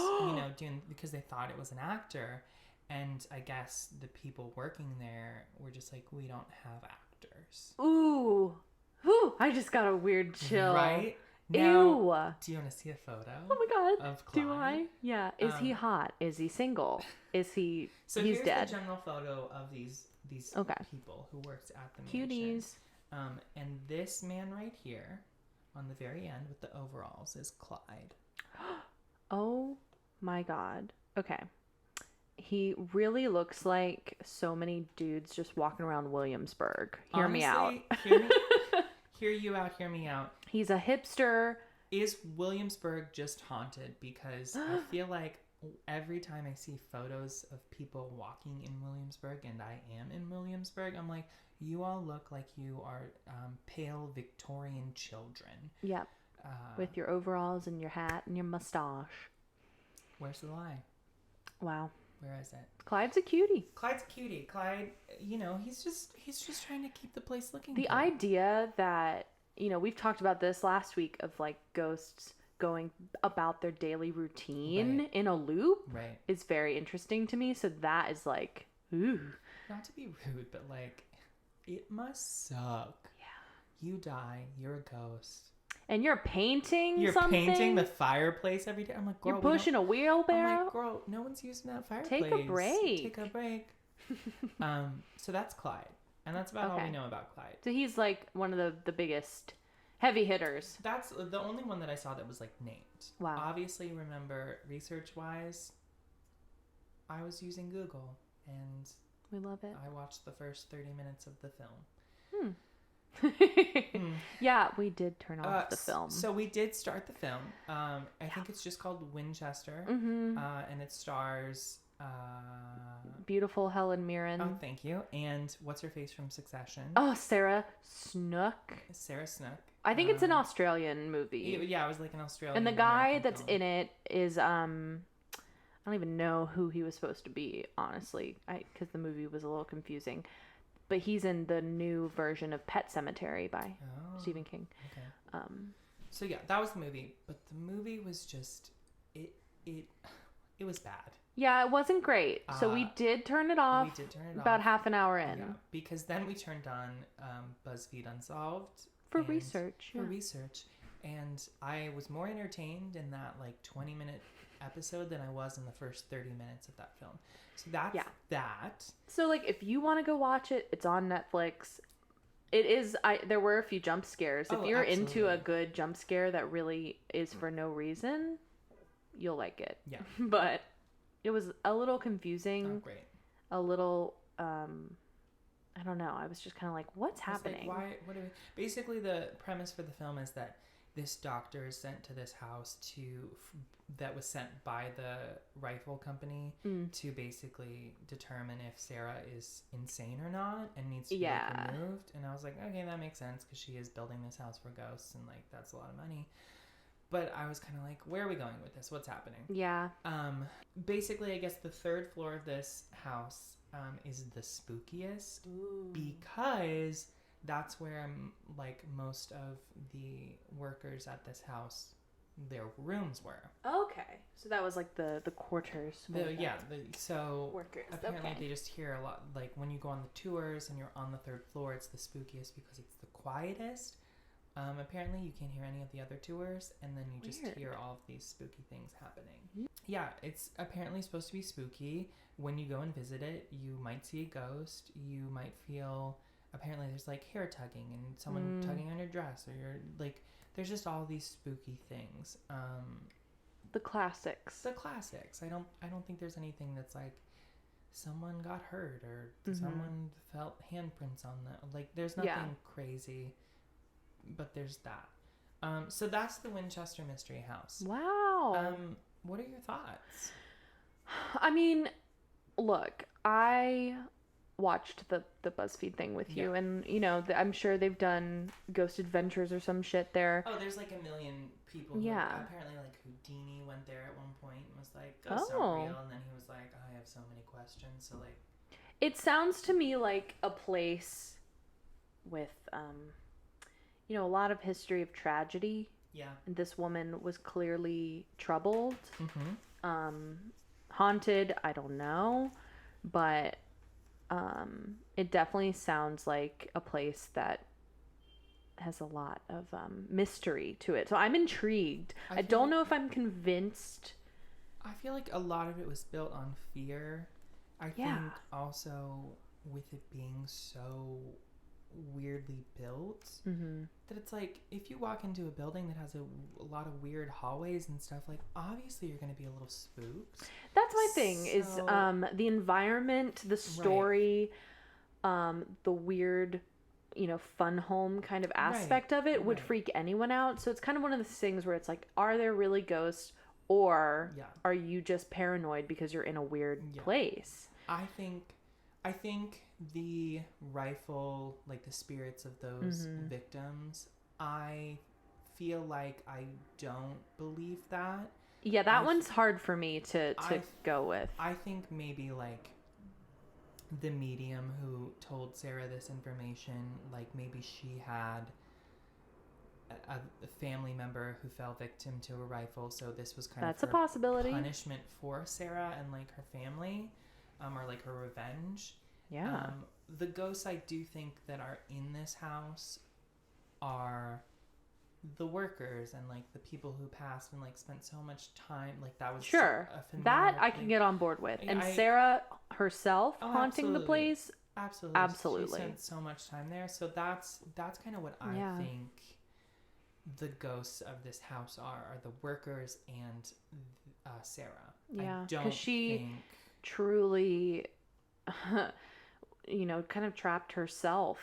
doing, because they thought it was an actor. And I guess the people working there were just like, we don't have actors. Ooh. I just got a weird chill. Right? Now, ew. Do you want to see a photo? Oh my god. Of Clyde? Do I? Yeah. Is he hot? Is he single? Is he? So he's here's dead. the general photo of these people who worked at the mansion. Cuties. And this man right here, on the very end with the overalls, is Clyde. Oh my god. Okay. He really looks like so many dudes just walking around Williamsburg. Hear me out. Hear you out, hear me out. He's a hipster. Is Williamsburg just haunted? Because I feel like every time I see photos of people walking in Williamsburg, and I am in Williamsburg, I'm like, you all look like you are pale Victorian children. Yep. With your overalls and your hat and your mustache. Where's the lie? Wow. Where is it? Clyde's a cutie. Clyde's a cutie. Clyde, he's just trying to keep the place looking good. The idea that, we've talked about this last week of ghosts going about their daily routine in a loop is very interesting to me. So that is ooh. Not to be rude, but it must suck. Yeah. You die, you're a ghost. And you're painting You're something? painting the fireplace every day. I'm like, girl, you're pushing a wheelbarrow? I'm like, girl, no one's using that fireplace. Take a break. Take a break. So that's Clyde. And that's about all we know about Clyde. So he's one of the biggest heavy hitters. That's the only one that I saw that was named. Wow. Obviously, remember, research-wise, I was using Google. And we love it. I watched the first 30 minutes of the film. Yeah, we did turn off the film. So we did start the film. I think it's just called Winchester. And it stars beautiful Helen Mirren. Oh, thank you. And what's her face from Succession? Oh, Sarah Snook. I think it's an Australian movie. Yeah, it was an Australian. And the guy that's in it is I don't even know who he was supposed to be, honestly, because the movie was a little confusing. But he's in the new version of Pet Sematary by Stephen King. Okay. So yeah, that was the movie. But the movie was just it was bad. Yeah, it wasn't great. So we did turn it off. About half an hour in. Yeah, because then we turned on BuzzFeed Unsolved for research. And I was more entertained in that 20-minute episode than I was in the first 30 minutes of that film. So that's that. So if you want to go watch it, it's on Netflix. It is. There were a few jump scares. If you're into a good jump scare that really is for no reason, you'll like it. Yeah. But it was a little confusing. Oh, great. A little. I don't know. I was just kind of what's happening? Why? What? Basically, the premise for the film is that this doctor is sent to this house that was sent by the rifle company to basically determine if Sarah is insane or not and needs to be like, removed. And I was like, okay, that makes sense because she is building this house for ghosts and like that's a lot of money. But I was kind of like, where are we going with this? What's happening? Yeah. Basically, I guess the third floor of this house is the spookiest because that's where like most of the workers at this house, their rooms were. Okay, so that was like the quarters. So workers. Apparently they just hear a lot. Like when you go on the tours and you're on the third floor, it's the spookiest because it's the quietest. Apparently you can't hear any of the other tours, and then you just hear all of these spooky things happening. Yeah, it's apparently supposed to be spooky. When you go and visit it, you might see a ghost. You might feel. Apparently there's like hair tugging and someone tugging on your dress, or you're like. There's just all these spooky things. The classics. I don't think there's anything that's like someone got hurt or someone felt handprints on them. Like there's nothing crazy, but there's that. So that's the Winchester Mystery House. Wow. What are your thoughts? I mean, look, I watched the BuzzFeed thing with you, and you know I'm sure they've done Ghost Adventures or some shit there. Oh, there's like a million people who apparently like Houdini went there at one point and was like, ghosts aren't real, and then he was like, I have so many questions. So like, it sounds to me like a place with you know, a lot of history of tragedy. Yeah. And this woman was clearly troubled. Haunted, I don't know, but it definitely sounds like a place that has a lot of mystery to it. So I'm intrigued. I don't know if I'm convinced. I feel like a lot of it was built on fear. I think also with it being so weirdly built that it's like if you walk into a building that has a lot of weird hallways and stuff, like obviously you're going to be a little spooked. That's my thing is the environment, the story, the weird, you know, fun home kind of aspect of it would freak anyone out. So it's kind of one of those things where it's like, are there really ghosts, or are you just paranoid because you're in a weird place? I think the rifle, like the spirits of those victims, I feel like I don't believe that. Yeah, that one's hard for me to go with. I think maybe like the medium who told Sarah this information, like maybe she had a family member who fell victim to a rifle, so this was kind of a possibility punishment for Sarah and like her family, or like her revenge. Yeah. The ghosts I do think that are in this house are the workers and like the people who passed and like spent so much time, like that was that I can get on board with. And Sarah herself haunting the place, absolutely she spent so much time there. So that's kind of what I think the ghosts of this house are the workers and Sarah. Yeah, because she truly you know, kind of trapped herself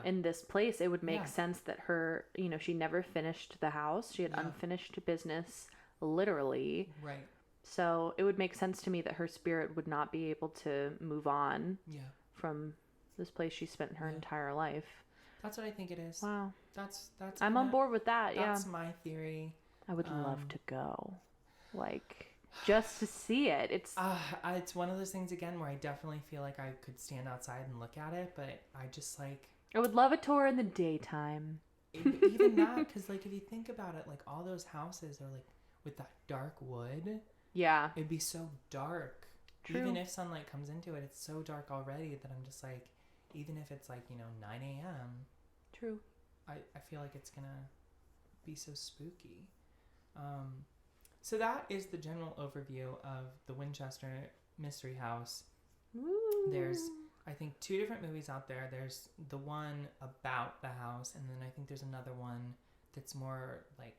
in this place. It would make sense that her, you know, she never finished the house. She had unfinished business, literally. Right. So it would make sense to me that her spirit would not be able to move on from this place she spent her entire life. That's what I think it is. Wow. That's I'm on board with that. That's my theory. I would love to go. Like, just to see it. It's one of those things again where I definitely feel like I could stand outside and look at it, but I just like I would love a tour in the daytime. Even that, because like if you think about it, like all those houses are like with that dark wood. Yeah, it'd be so dark. True. Even if sunlight comes into it, it's so dark already that I'm just like, even if it's like 9 a.m. True. I feel like it's gonna be so spooky. So that is the general overview of the Winchester Mystery House. Ooh. There's, I think, 2 different movies out there. There's the one about the house, and then I think there's another one that's more like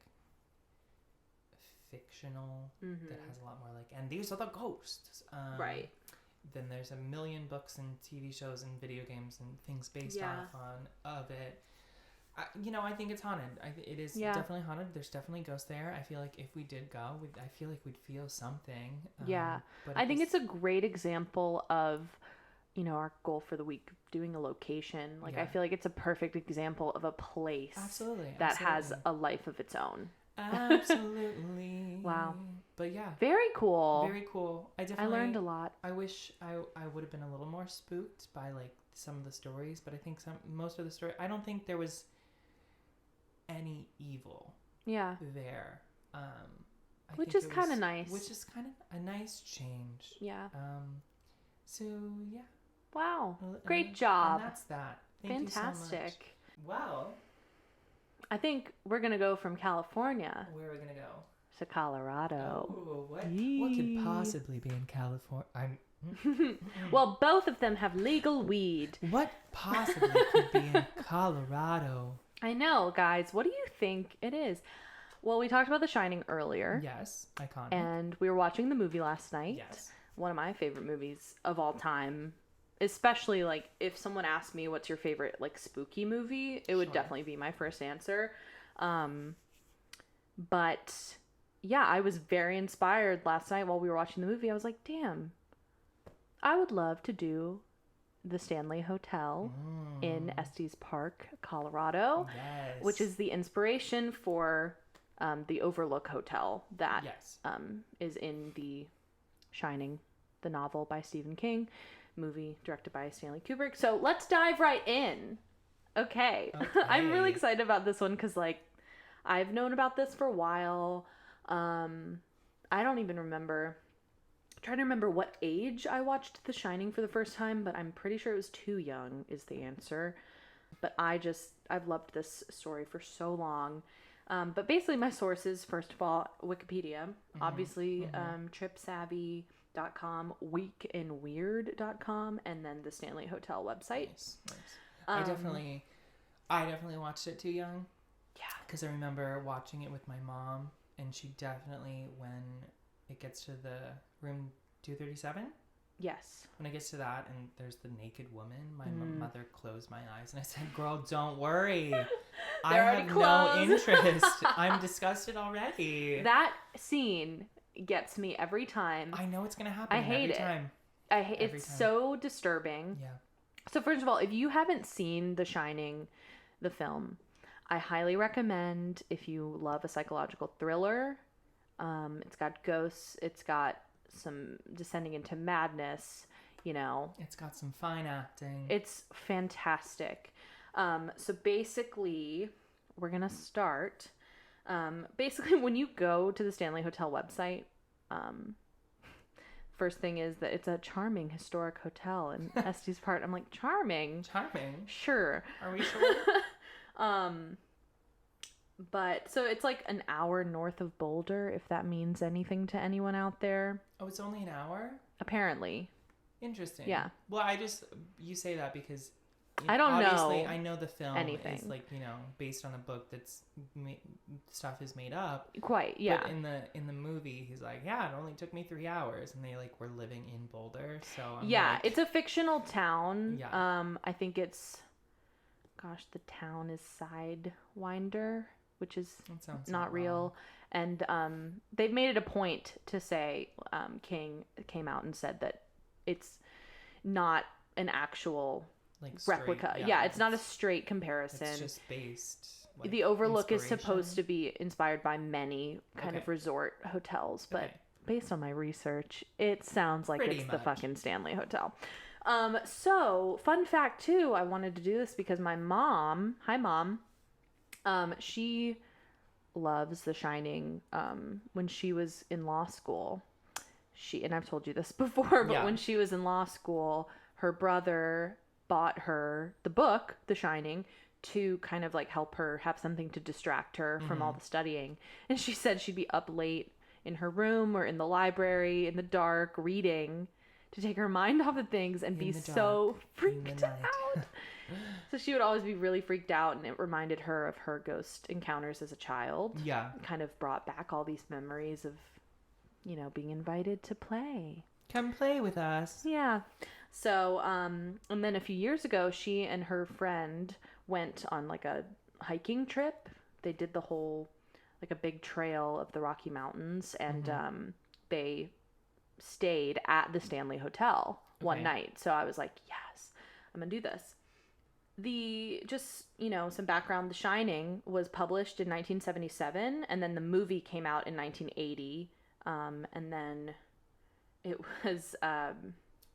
fictional, that has a lot more like, and these are the ghosts. Right. Then there's a million books and TV shows and video games and things based off of it. I think it's haunted. It is definitely haunted. There's definitely ghosts there. I feel like if we did go, I feel like we'd feel something. But I think it's a great example of, our goal for the week, doing a location. Like, I feel like it's a perfect example of a place that has a life of its own. Absolutely. Wow. But yeah. Very cool. Very cool. I learned a lot. I wish I would have been a little more spooked by like some of the stories, but I think most of the story, I don't think there was any evil there. Which is kind of nice. Which is kind of a nice change. Yeah. So yeah. Wow. Great job. And that's that. Fantastic. Thank you so much. Wow. I think we're going to go from California. Where are we going to go? To Colorado. Oh, what could possibly be in California? Well, both of them have legal weed. What possibly could be in Colorado? I know, guys. What do you think it is? Well, we talked about The Shining earlier. Yes, iconic. And we were watching the movie last night. Yes. One of my favorite movies of all time. Especially, like, if someone asked me what's your favorite, like, spooky movie, it would definitely be my first answer. But, yeah, I was very inspired last night while we were watching the movie. I was like, damn, I would love to do the Stanley Hotel in Estes Park, Colorado, which is the inspiration for the Overlook Hotel that is in The Shining, the novel by Stephen King, movie directed by Stanley Kubrick. So let's dive right in. Okay. I'm really excited about this one because, like, I've known about this for a while. I don't even remember. I'm trying to remember what age I watched The Shining for the first time, but I'm pretty sure it was too young is the answer. But I've loved this story for so long. But basically my sources, first of all, Wikipedia, obviously, TripSavvy.com, weekinweird.com, and then the Stanley Hotel website. Nice. I definitely watched it too young. Yeah. Because I remember watching it with my mom, and she definitely, when it gets to the room 237. Yes. When it gets to that and there's the naked woman, my mother closed my eyes and I said, "Girl, don't worry. I have no interest. I'm disgusted already." That scene gets me every time. I know it's going to happen. I hate every time. It's so disturbing. Yeah. So first of all, if you haven't seen The Shining, the film, I highly recommend if you love a psychological thriller. It's got ghosts. It's got some descending into madness, It's got some fine acting. It's fantastic. So basically, we're going to start. Basically, when you go to the Stanley Hotel website, first thing is that it's a charming historic hotel in Estes Park. I'm like, charming? Charming? Sure. Are we sure? But so it's like an hour north of Boulder, if that means anything to anyone out there. Oh, it's only an hour? Apparently. Interesting. Yeah. Well, you say that because I don't obviously, know. I know the film anything. is like, based on a book that's stuff is made up. Quite, yeah. But in the movie, he's like, yeah, it only took me 3 hours, and they like were living in Boulder. So it's a fictional town. Yeah. I think it's, the town is Sidewinder, which is not real. And they've made it a point to say King came out and said that it's not an actual replica. Yeah, it's not a straight comparison. It's just based. The Overlook is supposed to be inspired by many kind of resort hotels, but based on my research, it sounds like it's the fucking Stanley Hotel. So fun fact too, I wanted to do this because my mom, hi mom, she loves The Shining. When she was in law school, and I've told you this before, but when she was in law school, her brother bought her the book, The Shining, to kind of like help her have something to distract her from all the studying. And she said she'd be up late in her room or in the library in the dark reading to take her mind off of things and be so freaked out. So she would always be really freaked out, and it reminded her of her ghost encounters as a child. Yeah. Kind of brought back all these memories of, being invited to play. Come play with us. Yeah. So, and then a few years ago, she and her friend went on like a hiking trip. They did the whole, like a big trail of the Rocky Mountains, and they stayed at the Stanley Hotel one night. So I was like, yes, I'm gonna do this. Some background, The Shining was published in 1977, and then the movie came out in 1980, and then it was...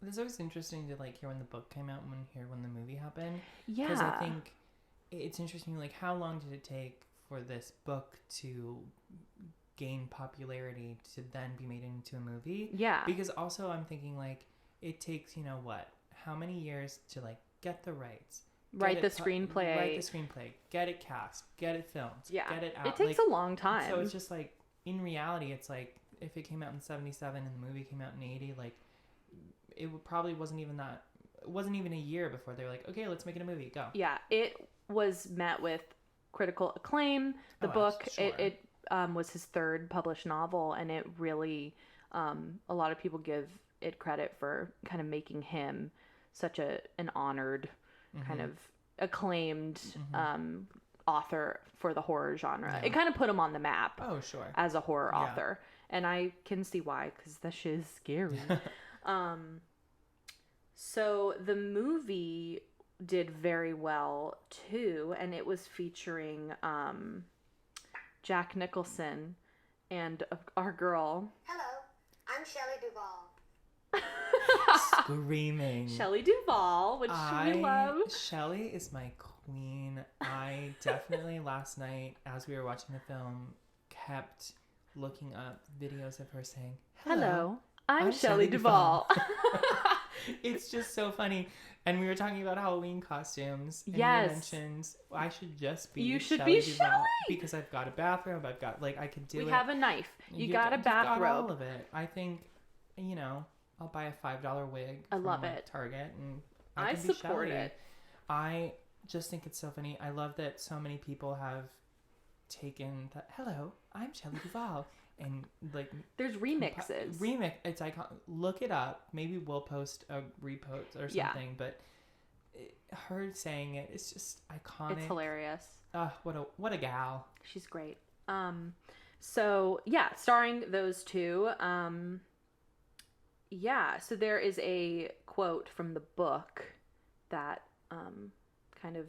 It's always interesting to, like, hear when the book came out and hear when the movie happened. Yeah. Because I think it's interesting, like, how long did it take for this book to gain popularity to then be made into a movie? Yeah. Because also I'm thinking, like, it takes, how many years to, like, get the rights, write the screenplay, get it cast, get it filmed, get it out. It takes a long time. So it's just like, in reality, it's like, if it came out in 77 and the movie came out in 80, like, probably wasn't even a year before they were like, okay, let's make it a movie, go. Yeah, it was met with critical acclaim. The book, sure. it was his third published novel, and it really, a lot of people give it credit for kind of making him such an honored, kind of acclaimed author for the horror genre. Yeah. It kind of put him on the map. Oh, sure. As a horror author. And I can see why, because that shit is scary. So the movie did very well too, and it was featuring Jack Nicholson and our girl. Hello, I'm Shelley Duvall. Screaming. Shelley Duvall, which we love. Shelley is my queen. I definitely last night, as we were watching the film, kept looking up videos of her saying, Hello, I'm Shelley Duvall. It's just so funny. And we were talking about Halloween costumes. And yes. you mentioned I should just be You should Shelley be Duvall Shelley. Because I've got a bathrobe. I've got, like, I could do it. We have a knife. You got a bathrobe. Got all of it. I think, I'll buy a $5 wig I love from it. Target, and I can be support Shelley. it. I just think it's so funny. I love that so many people have taken that. Hello, I'm Shelley Duvall, and like there's remixes. It's icon. Look it up. Maybe we'll post a repost or something. Yeah. But her saying it, it's just iconic. It's hilarious. What a gal. She's great. So yeah, starring those two. So there is a quote from the book that kind of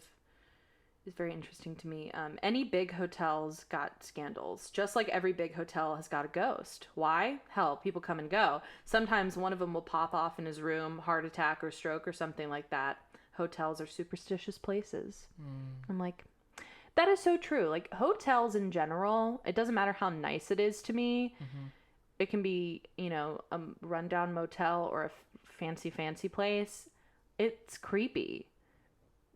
is very interesting to me. Any big hotel's got scandals. Just like every big hotel has got a ghost. Why? Hell, people come and go. Sometimes one of them will pop off in his room, heart attack or stroke or something like that. Hotels are superstitious places. I'm like, that is so true. Like, hotels in general, it doesn't matter how nice it is to me. It can be, a rundown motel or a fancy place. It's creepy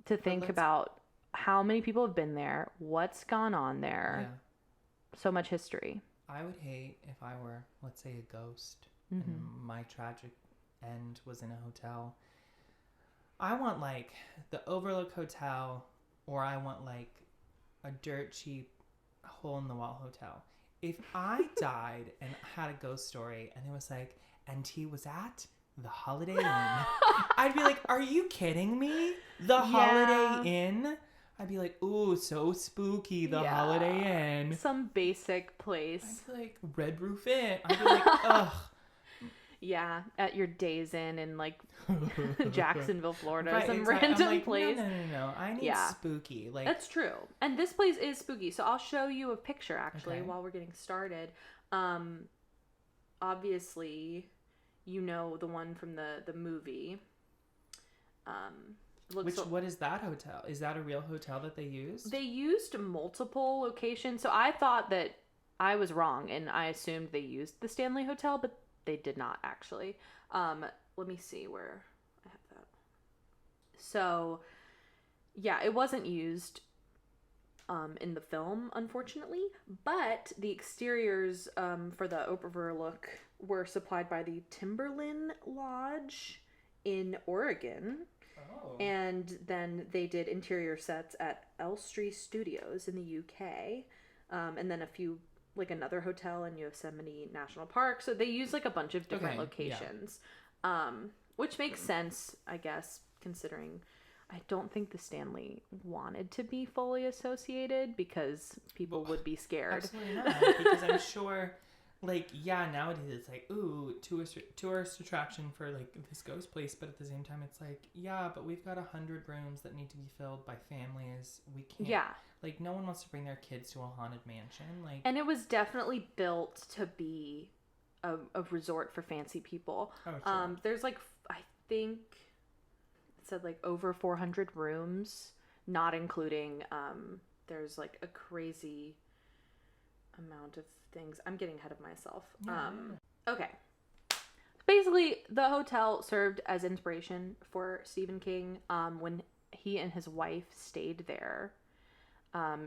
to think about how many people have been there, what's gone on there. Yeah. So much history. I would hate if I were, let's say, a ghost and my tragic end was in a hotel. I want, like, the Overlook Hotel, or I want, like, a dirt cheap hole-in-the-wall hotel. If I died and had a ghost story and it was like, and he was at the Holiday Inn, I'd be like, are you kidding me? The Holiday Inn? I'd be like, ooh, so spooky, the Holiday Inn. Some basic place. I'd be like, Red Roof Inn. I'd be like, ugh. Yeah, at your Days Inn in, like, Jacksonville, Florida. Right, some random like, place. No. I need spooky. Like, that's true. And this place is spooky. So I'll show you a picture, actually, while we're getting started. Obviously, the one from the movie. What is that hotel? Is that a real hotel that they used? They used multiple locations. So I thought that I was wrong, and I assumed they used the Stanley Hotel, but they did not, actually. Let me see where I have that. So, yeah, it wasn't used in the film, unfortunately, but the exteriors for the Overlook were supplied by the Timberline Lodge in Oregon. Oh. And then they did interior sets at Elstree Studios in the UK, and then a few, like, another hotel in Yosemite National Park. So they use, like, a bunch of different locations, which makes sense, I guess, considering I don't think the Stanley wanted to be fully associated because people would be scared. Absolutely not. Because I'm sure, like, yeah, nowadays it's like, ooh, tourist attraction for, like, this ghost place. But at the same time, it's like, yeah, but we've got 100 rooms that need to be filled by families. We can't. Yeah. Like, no one wants to bring their kids to a haunted mansion. Like, and it was definitely built to be a resort for fancy people. Oh, sure. There's, like, I think it said, like, over 400 rooms, not including, there's, like, a crazy amount of things. I'm getting ahead of myself. Yeah. Okay. Basically, the hotel served as inspiration for Stephen King when he and his wife stayed there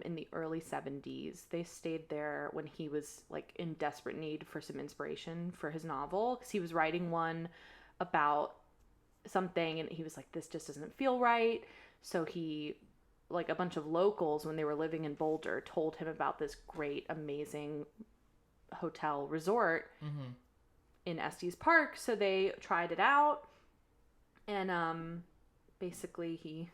in the early 70s. They stayed there when he was, like, in desperate need for some inspiration for his novel, because he was writing one about something and he was like, this just doesn't feel right. So he, like, a bunch of locals, when they were living in Boulder, told him about this great, amazing hotel resort in Estes Park. So they tried it out, and basically he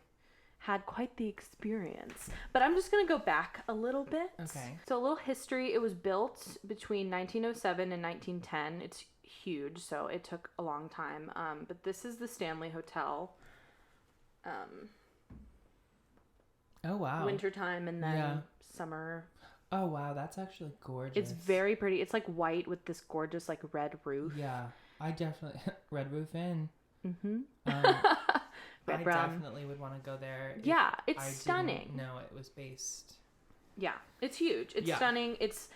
had quite the experience. But I'm just going to go back a little bit. Okay. So a little history. It was built between 1907 and 1910. It's huge, so it took a long time. But this is the Stanley Hotel. Oh, wow. Wintertime and then summer. Oh, wow. That's actually gorgeous. It's very pretty. It's, like, white with this gorgeous, like, red roof. Yeah. I definitely... Red roof in. Mm-hmm. I definitely would want to go there. Yeah, it's stunning. No, it was based. Yeah, it's huge. It's stunning. It's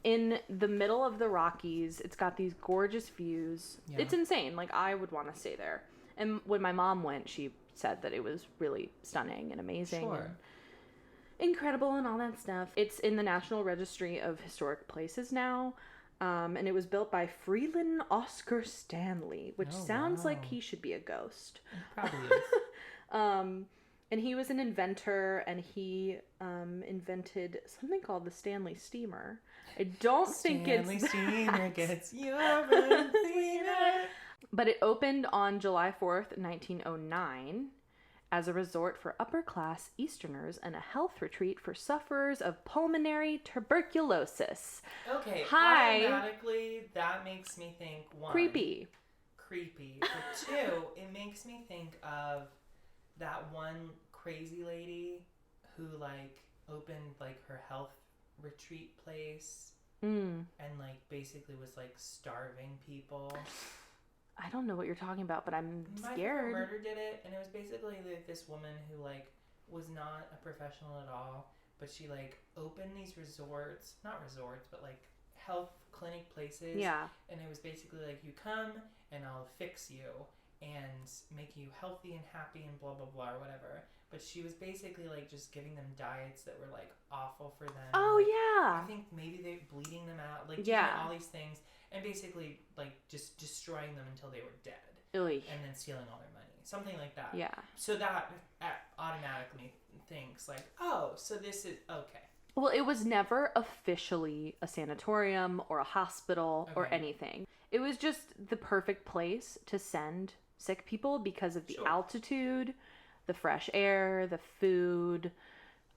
in the middle of the Rockies. It's got these gorgeous views. Yeah. It's insane. Like, I would want to stay there. And when my mom went, she said that it was really stunning and amazing. Sure. And incredible and all that stuff. It's in the National Registry of Historic Places now. And it was built by Freeland Oscar Stanley, which sounds like he should be a ghost. He probably is. And he was an inventor, and he invented something called the Stanley Steamer. I don't think it's... Stanley Steamer gets you over cleaner. But it opened on July 4th, 1909, as a resort for upper-class Easterners and a health retreat for sufferers of pulmonary tuberculosis. Okay, automatically, that makes me think, one... Creepy. But two, it makes me think of that one crazy lady who, like, opened, like, her health retreat place and, like, basically was, like, starving people. I don't know what you're talking about, but I'm scared. My murder did it, and it was basically like this woman who, like, was not a professional at all, but she, like, opened these not resorts, but, like, health clinic places. Yeah. And it was basically like, you come and I'll fix you and make you healthy and happy and blah, blah, blah, or whatever. But she was basically, like, just giving them diets that were, like, awful for them. Oh, like, yeah. I think maybe they're bleeding them out, like, doing all these things. And basically, like, just destroying them until they were dead. Oy. And then stealing all their money. Something like that. Yeah. So that automatically thinks, like, oh, so this is, okay. Well, it was never officially a sanatorium or a hospital or anything. It was just the perfect place to send sick people because of the altitude, the fresh air, the food,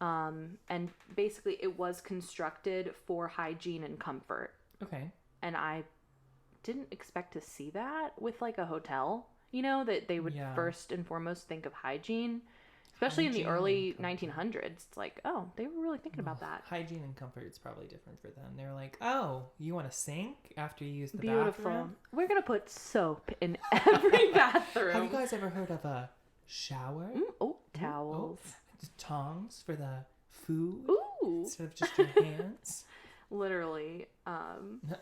and basically it was constructed for hygiene and comfort. Okay. And I didn't expect to see that with, like, a hotel, you know, that they would first and foremost think of hygiene, especially in the early 1900s. It's like, oh, they were really thinking about that. Hygiene and comfort is probably different for them. They're like, oh, you want a sink after you use the Beautiful. bathroom? We're going to put soap in every bathroom. Have you guys ever heard of a shower? Towels. Tongs for the food? Ooh. Instead of just your hands? Literally,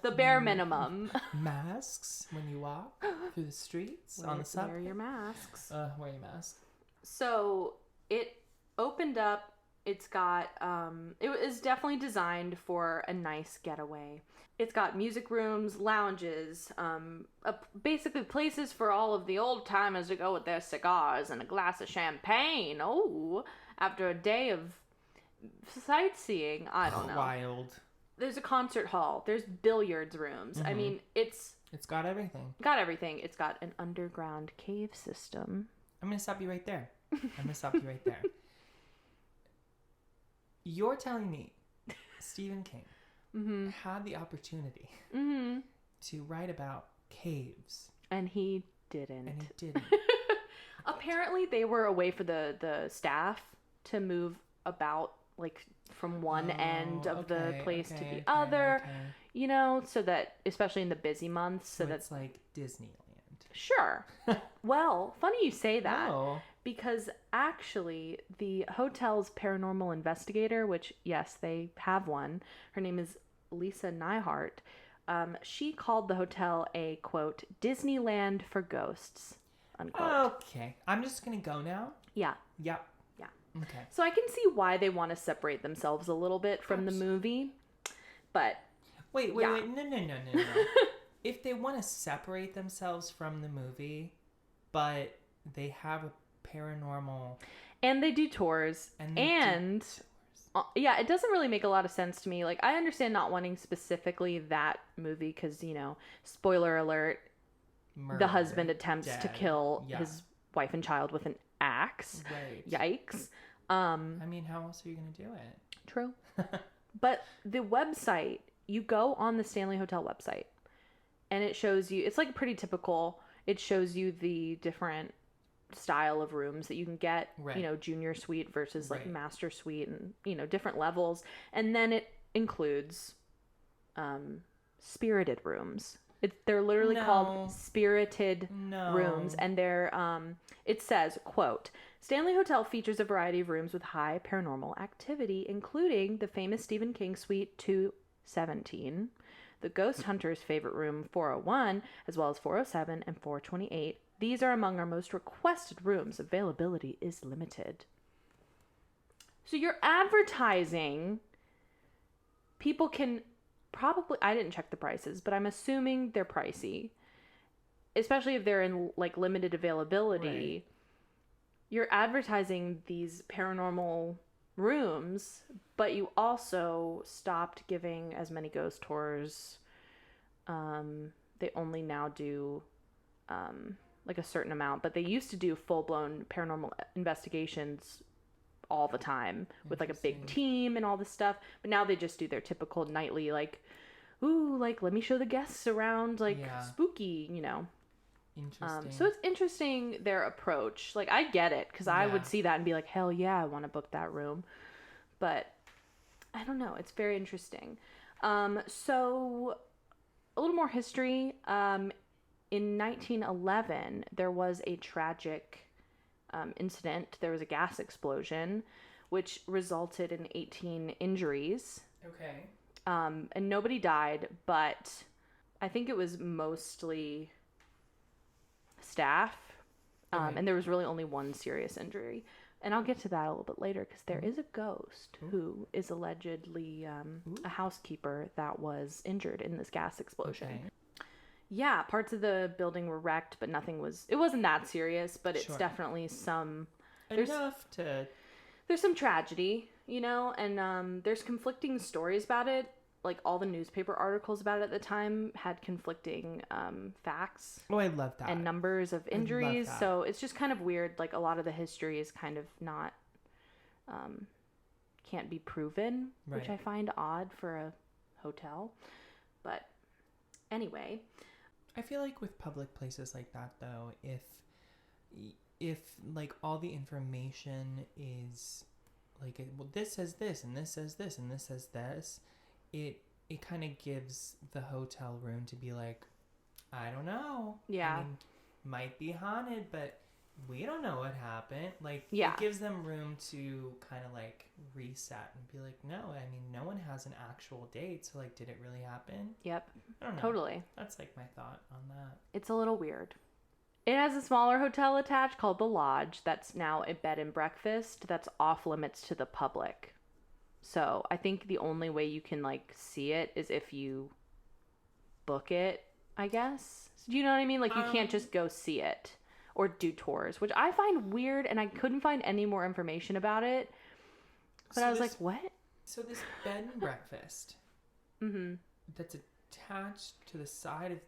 the bare minimum. Masks when you walk through the streets on the subway. Wear your masks. Wear your mask. So it opened up. It's got, it is definitely designed for a nice getaway. It's got music rooms, lounges, basically places for all of the old timers to go with their cigars and a glass of champagne. Oh, after a day of sightseeing. I don't know. Wild. There's a concert hall. There's billiards rooms. I mean, it's got everything. Got everything. It's got an underground cave system. I'm going to stop you right there. I'm going to stop you right there. You're telling me Stephen King had the opportunity to write about caves. And he didn't. And Apparently, they were a way for the staff to move about, like, from one end of the place to the other, you know, so that, especially in the busy months, so it's like Disneyland. Sure. Well, funny you say that, because actually the hotel's paranormal investigator, which, yes, they have one, her name is Lisa Nyhart, she called the hotel a, quote, Disneyland for ghosts, unquote. Okay. I'm just going to go now? Yeah. Yep. Yeah. Okay. So I can see why they want to separate themselves a little bit from the movie, but... Wait. No. If they want to separate themselves from the movie, but they have a paranormal... And they do tours. And yeah, it doesn't really make a lot of sense to me. Like, I understand not wanting specifically that movie because, you know, spoiler alert, murder, the husband attempts to kill his wife and child with an axe. Right. Yikes. I mean, how else are you going to do it? True. But the website, you go on the Stanley Hotel website, and it shows you, it's like pretty typical, it shows you the different style of rooms that you can get, you know, junior suite versus like master suite and, you know, different levels. And then it includes spirited rooms. They're literally called spirited rooms. And they're, it says, quote, Stanley Hotel features a variety of rooms with high paranormal activity, including the famous Stephen King suite 217, the ghost hunter's favorite room 401, as well as 407 and 428. These are among our most requested rooms. Availability is limited. So you're advertising. People can probably, I didn't check the prices, but I'm assuming they're pricey. Especially if they're in like limited availability. Right. You're advertising these paranormal rooms, but you also stopped giving as many ghost tours. They only now do like a certain amount, but they used to do full-blown paranormal investigations all the time with like a big team and all this stuff, but now they just do their typical nightly, like, ooh, like, let me show the guests around, like, spooky, you know. Interesting. So it's interesting, their approach. Like, I get it, because I would see that and be like, hell yeah, I want to book that room. But I don't know, it's very interesting. So a little more history. In 1911, there was a tragic incident. There was a gas explosion, which resulted in 18 injuries. Okay. And nobody died, but I think it was mostly staff. And there was really only one serious injury. And I'll get to that a little bit later, because there is a ghost who is allegedly a housekeeper that was injured in this gas explosion. Okay. Yeah, parts of the building were wrecked, but it wasn't that serious, but it's definitely there's some tragedy, you know, and there's conflicting stories about it. Like, all the newspaper articles about it at the time had conflicting facts. Oh, I love that. And numbers of injuries. So it's just kind of weird. Like, a lot of the history is kind of not, can't be proven, which I find odd for a hotel. But anyway, I feel like with public places like that, though, if like all the information is like, well, this says this and this says this and this says this, it kind of gives the hotel room to be like, I don't know. Yeah. I mean, might be haunted, but we don't know what happened. Like, yeah. It gives them room to kind of like reset and be like, no, I mean, no one has an actual date. So like, did it really happen? Yep. I don't know. Totally. That's like my thought on that. It's a little weird. It has a smaller hotel attached called The Lodge that's now a bed and breakfast that's off limits to the public. So I think the only way you can like see it is if you book it, I guess. Do you know what I mean? Like, you can't just go see it or do tours, which I find weird, and I couldn't find any more information about it. But I was like, what? So this bed and breakfast that's attached to the side of...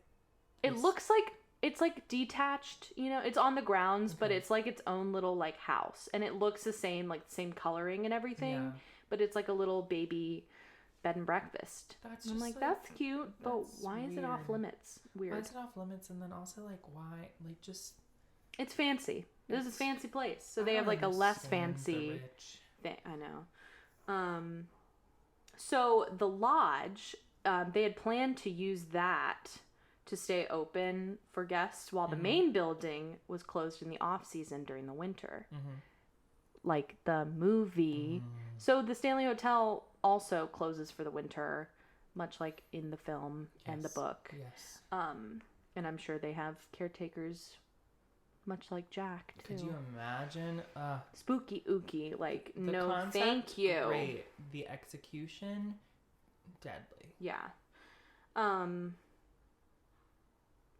It looks like it's like detached, it's on the grounds, but it's like its own little like house, and it looks the same, like the same coloring and everything, but it's like a little baby bed and breakfast. I'm like, that's cute, but why is it off limits? Weird. Why is it off limits? And then also like, why, like, just... It's fancy. This is a fancy place. So they have like a less fancy thing. I know. So the lodge, they had planned to use that to stay open for guests while the main building was closed in the off season during the winter. Like the movie. So the Stanley Hotel also closes for the winter, much like in the film and the book. Yes. And I'm sure they have caretakers much like Jack too. Could you imagine? Spooky ooky, like no concept, thank you. Great. The execution, deadly. Yeah.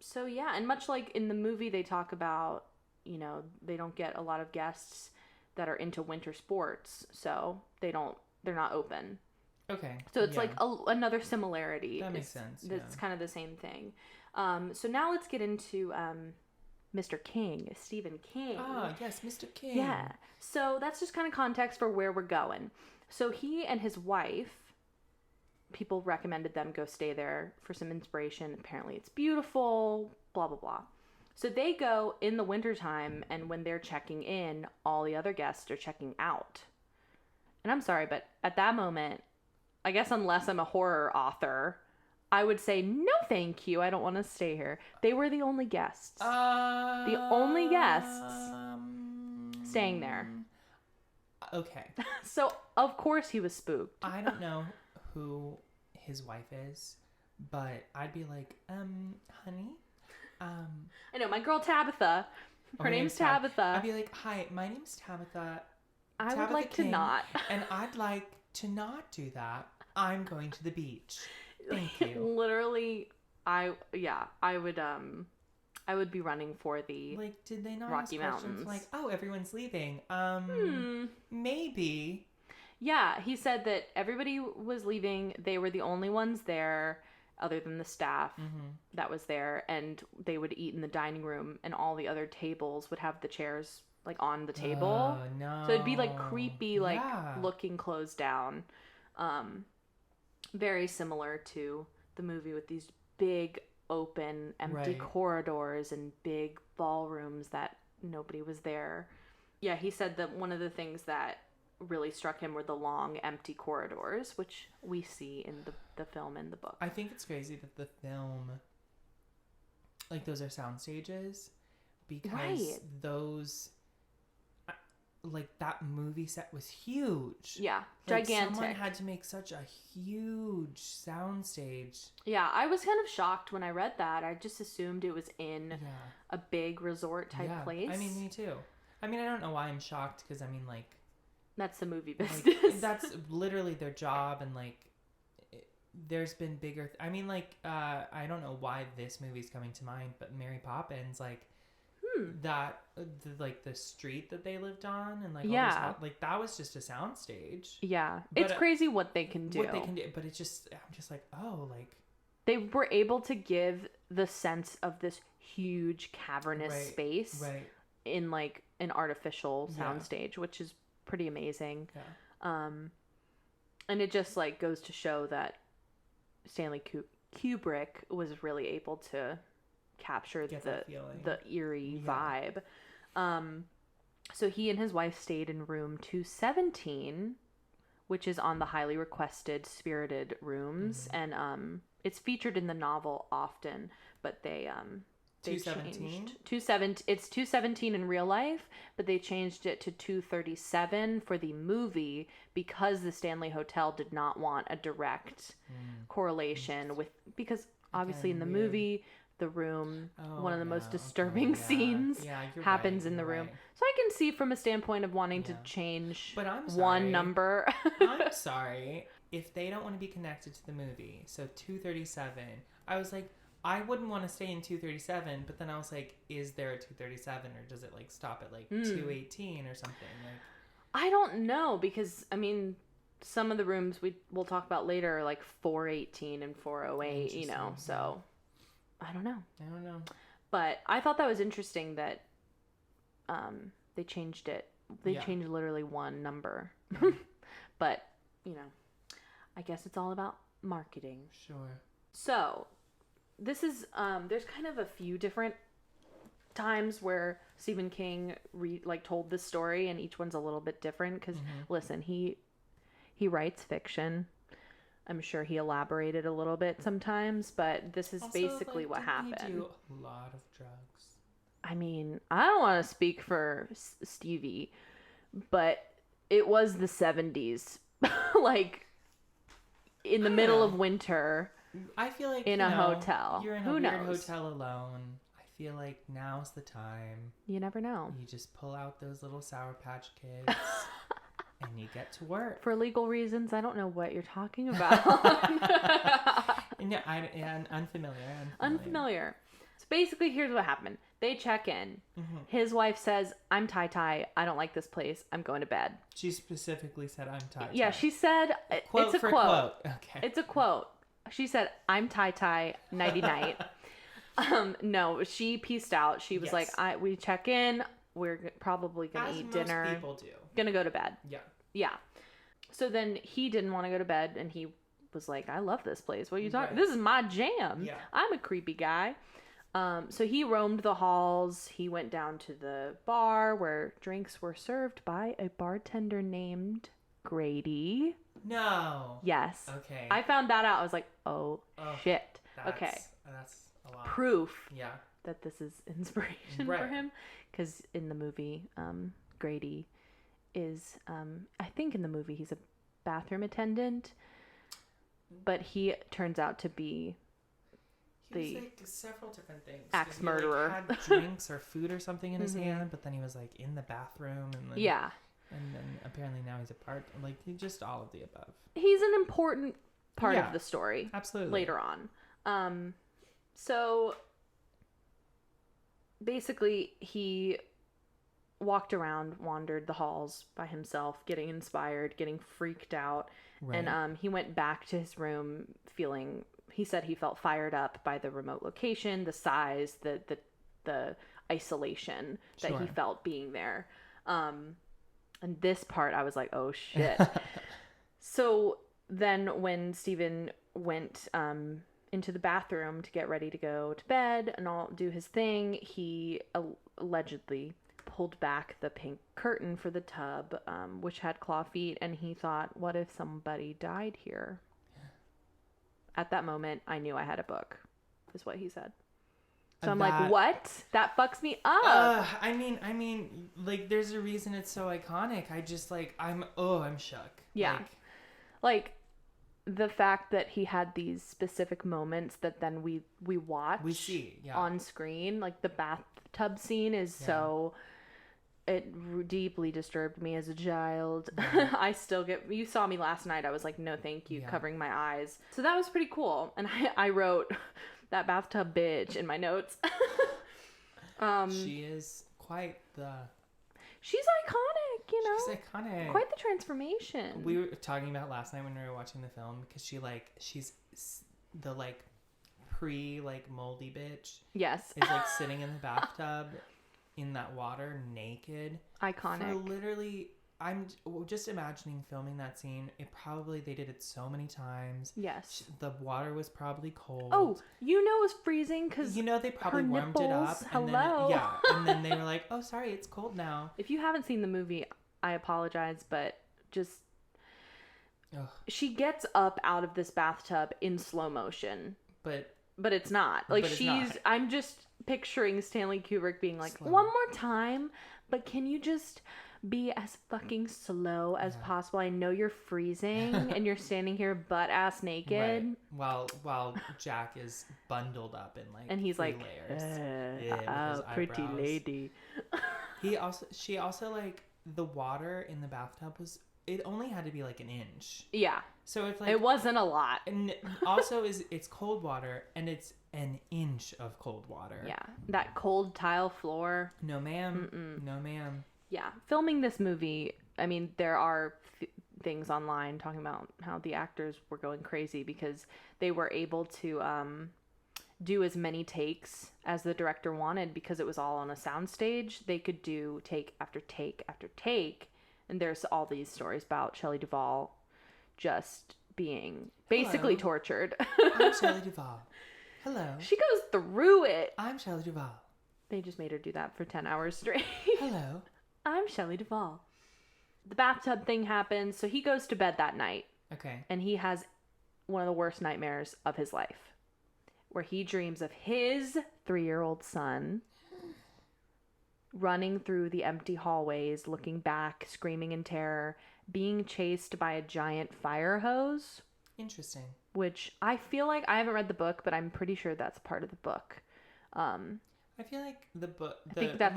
So yeah, and much like in the movie they talk about, they don't get a lot of guests that are into winter sports, so they're not open. Okay. So it's like another similarity. That makes sense. It's kind of the same thing. So now let's get into Mr. King, Stephen King. Ah, yes, Mr. King. Yeah. So that's just kind of context for where we're going. So he and his wife, people recommended them go stay there for some inspiration. Apparently it's beautiful, blah, blah, blah. So they go in the wintertime, and when they're checking in, all the other guests are checking out. And I'm sorry, but at that moment, I guess unless I'm a horror author, I would say, no, thank you. I don't want to stay here. They were the only guests. The only guests staying there. Okay. So, of course, he was spooked. I don't know who his wife is, but I'd be like, honey, I know, my girl Tabitha. Her name's Tabitha. I'd be like, hi, my name's Tabitha. I would like King, to not. And I'd like to not do that. I'm going to the beach. Thank you. Literally, I would be running for the like, did they not Rocky ask questions Mountains? Like, oh, everyone's leaving. Maybe. Yeah, he said that everybody was leaving. They were the only ones there, other than the staff that was there, and they would eat in the dining room, and all the other tables would have the chairs like on the table. Oh, no. So it'd be like creepy, like looking closed down. Very similar to the movie with these big open empty corridors and big ballrooms that nobody was there. Yeah, he said that one of the things that really struck him were the long empty corridors, which we see in the film and the book. I think it's crazy that the film, like, those are sound stages, because those, like, that movie set was huge. Yeah, like, gigantic. Someone had to make such a huge sound stage. Yeah, I was kind of shocked when I read that. I just assumed it was in a big resort type place. I mean, me too. I mean, I don't know why I'm shocked, because, I mean, like... That's the movie business. Like, that's literally their job, and, like, there's been bigger... I mean, like, I don't know why this movie's coming to mind, but Mary Poppins, like... That the street that they lived on, and like all this, like, that was just a sound stage. Yeah, but it's crazy what they can do. But it's just, I'm just like, oh, like they were able to give the sense of this huge cavernous space in like an artificial sound stage, which is pretty amazing. And it just like goes to show that Stanley Kubrick was really able to capture the eerie vibe. So he and his wife stayed in room 217, which is on the highly requested spirited rooms, and it's featured in the novel often, but they 217? It's 217 in real life, but they changed it to 237 for the movie because the Stanley Hotel did not want a direct correlation with, because obviously in the movie the room, one of the most disturbing scenes happens in the room. So I can see from a standpoint of wanting to change one number. I'm sorry. If they don't want to be connected to the movie, so 237, I was like, I wouldn't want to stay in 237, but then I was like, is there a 237, or does it like stop at like 218 or something? Like, I don't know, because I mean, some of the rooms we'll talk about later are like 418 and 408, you know, so... I don't know. But I thought that was interesting that they changed it. They changed literally one number. But, you know, I guess it's all about marketing. Sure. So, this is, there's kind of a few different times where Stephen King told this story, and each one's a little bit different because, listen, he writes fiction. I'm sure he elaborated a little bit sometimes, but this is also, basically what happened. He do a lot of drugs. I mean, I don't want to speak for Stevie, but it was the 70s. Like, in the middle of winter. I feel like in a hotel. You're in a weird hotel alone. I feel like now's the time. You never know. You just pull out those little Sour Patch Kids and you get to work. For legal reasons, I don't know what you're talking about. Unfamiliar. So basically, here's what happened. They check in. His wife says, I'm Tai. I don't like this place. I'm going to bed. She specifically said, I'm Tai. Yeah, she said, it's a quote. Okay. It's a quote. She said, I'm Tai. Nighty night. No, she peaced out. She was like, we check in. We're probably going to eat dinner. As most people do. Going to go to bed. Yeah. So then he didn't want to go to bed, and he was like, I love this place. What are you talking? This is my jam. Yeah. I'm a creepy guy. So he roamed the halls. He went down to the bar where drinks were served by a bartender named Grady. No. Yes. Okay. I found that out. I was like, oh shit. That's a lot. Proof. Yeah. That this is inspiration for him. Because in the movie, Grady is, I think in the movie he's a bathroom attendant, but he turns out to be he was like several different things. Axe murderer. He had drinks or food or something in his hand, but then he was like in the bathroom and then, and then apparently now he's a part, like just all of the above. He's an important part of the story. Absolutely. Later on. So basically he walked around, wandered the halls by himself, getting inspired, getting freaked out. Right. And he went back to his room feeling, he said he felt fired up by the remote location, the size, the isolation that he felt being there. And this part, I was like, oh shit. So then when Stephen went into the bathroom to get ready to go to bed and all do his thing, he allegedly pulled back the pink curtain for the tub, which had claw feet, and he thought, what if somebody died here? At that moment, I knew I had a book, is what he said. So I'm like, what? That fucks me up. I mean, like, there's a reason it's so iconic. I just, like, I'm shook. Yeah. Like the fact that he had these specific moments that then we watch. We see, on screen. Like, the bathtub scene is so... It deeply disturbed me as a child. I still you saw me last night. I was like, no, thank you, covering my eyes. So that was pretty cool. And I wrote that bathtub bitch in my notes. She is quite the... She's iconic, you know? She's iconic. Quite the transformation. We were talking about last night when we were watching the film, because she's the, like, moldy bitch. Yes. Is, like, sitting in the bathtub in that water naked. Iconic. For literally, I'm just imagining filming that scene. They did it so many times. Yes. The water was probably cold. Oh, it was freezing because they probably warmed it up. Hello. And then they were like, oh, sorry, it's cold now. If you haven't seen the movie, I apologize, but just... Ugh. She gets up out of this bathtub in slow motion. But it's not. Like, I'm just picturing Stanley Kubrick being like, one more time, but can you just be as fucking slow as possible? I know you're freezing and you're standing here butt-ass naked. Right. While Jack is bundled up in, like, and he's like, layers. Pretty lady. She also, like, the water in the bathtub it only had to be like an inch. Yeah. So it's like... It wasn't a lot. And also it's cold water, and it's an inch of cold water. Yeah. That cold tile floor. No, ma'am. No, ma'am. Yeah. Filming this movie, I mean, there are things online talking about how the actors were going crazy because they were able to do as many takes as the director wanted because it was all on a soundstage. They could do take after take after take. And there's all these stories about Shelley Duvall just being basically tortured. I'm Shelley Duvall. Hello. She goes through it. I'm Shelley Duvall. They just made her do that for 10 hours straight. Hello. I'm Shelley Duvall. The bathtub thing happens, so he goes to bed that night. Okay. And he has one of the worst nightmares of his life, where he dreams of his 3-year-old son running through the empty hallways, looking back, screaming in terror, being chased by a giant fire hose. Interesting. Which I feel like, I haven't read the book, but I'm pretty sure that's part of the book. I feel like the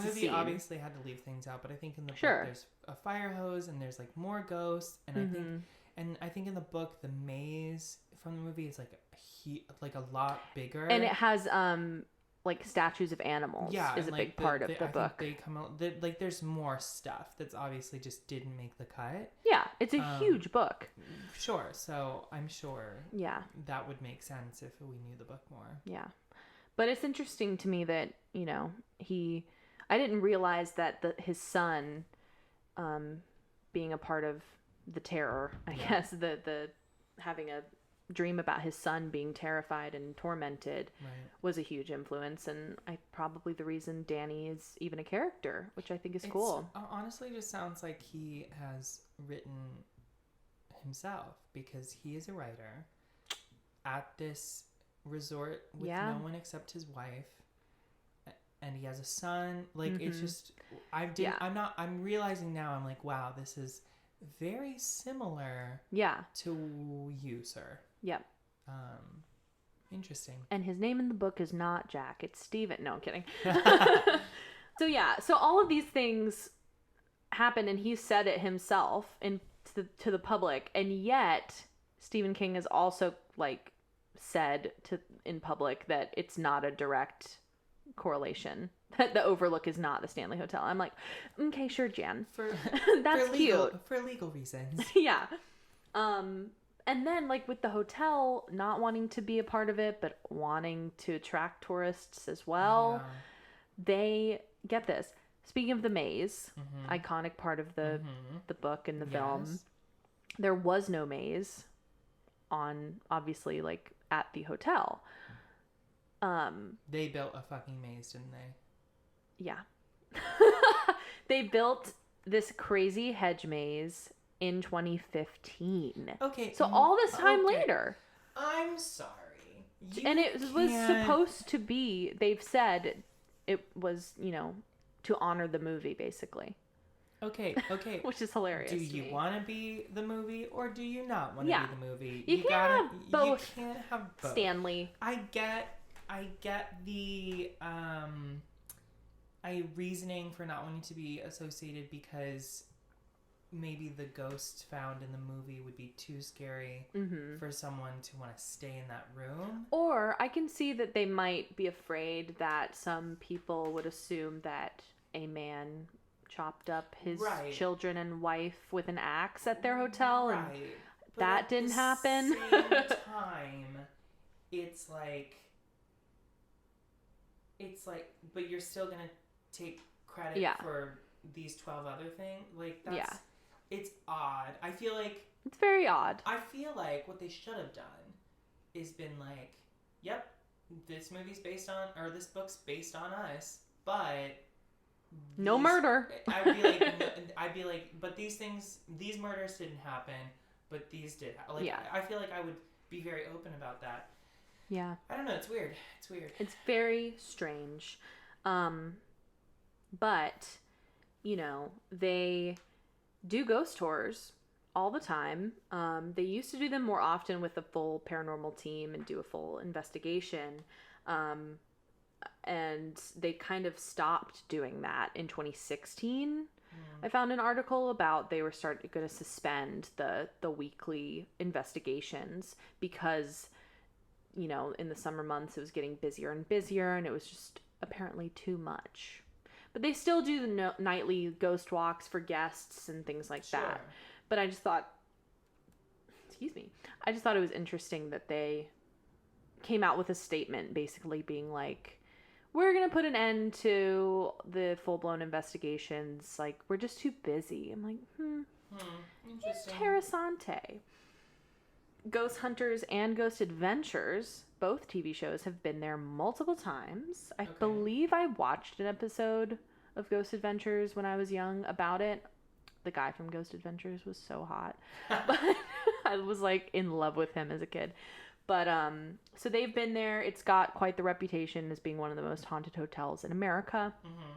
movie obviously had to leave things out, but I think in the book there's a fire hose and there's like more ghosts, and I think in the book the maze from the movie is like a lot bigger, and it has like statues of animals is a big part of the book. They come out like there's more stuff that's obviously just didn't make the cut. Yeah, it's a huge book. Sure, so I'm sure that would make sense if we knew the book more. Yeah. But it's interesting to me that, you know, I didn't realize that his son, being a part of the terror, I guess, the having a dream about his son being terrified and tormented was a huge influence. And probably the reason Danny is even a character, which I think is cool. Honestly, it just sounds like he has written himself, because he is a writer at this resort with no one except his wife, and he has a son. Like it's just I'm realizing now, I'm like, wow, this is very similar to you, sir. Yep. Interesting. And his name in the book is not Jack, it's Steven. No, I'm kidding. So all of these things happen, and he said it himself to the public, and yet Stephen King has also said in public that it's not a direct correlation, that the Overlook is not the Stanley Hotel. I'm like, okay, sure, Jan. That's cute. For legal reasons. Yeah. And then with the hotel not wanting to be a part of it, but wanting to attract tourists as well, they get this. Speaking of the maze, iconic part of the book and the film, there was no maze on, obviously, at the hotel. They built a fucking maze, didn't they? Yeah. They built this crazy hedge maze in 2015. Okay. So all this time later. I'm sorry. And it was supposed to be, they've said it was, to honor the movie, basically. Okay. Which is hilarious. Do you want to be the movie, or do you not want to be the movie? You can't have both. You can't have both. Stanley. I get the reasoning for not wanting to be associated, because maybe the ghost found in the movie would be too scary for someone to want to stay in that room. Or I can see that they might be afraid that some people would assume that a man chopped up his children and wife with an axe at their hotel, and that didn't happen. At the same time, it's like, but you're still gonna take credit for these 12 other things. That's it's odd. I feel like it's very odd. I feel like what they should have done is been like, yep, this movie's based on, or this book's based on us, but no murder. I'd be like, but these murders didn't happen, but these did. I feel like I would be very open about that. Yeah. I don't know. It's weird. It's very strange. But, they do ghost tours all the time. They used to do them more often with a full paranormal team and do a full investigation. And they kind of stopped doing that in 2016. I found an article about they were going to suspend the weekly investigations because, in the summer months it was getting busier and busier, and it was just apparently too much. But they still do the nightly ghost walks for guests and things like that. But I just thought, it was interesting that they came out with a statement basically being like, we're going to put an end to the full-blown investigations. Like, we're just too busy. I'm like, Interesting. Interessante. Ghost Hunters and Ghost Adventures, both TV shows, have been there multiple times. I believe I watched an episode of Ghost Adventures when I was young about it. The guy from Ghost Adventures was so hot. But I was like in love with him as a kid. But so they've been there. It's got quite the reputation as being one of the most haunted hotels in America. Mm-hmm.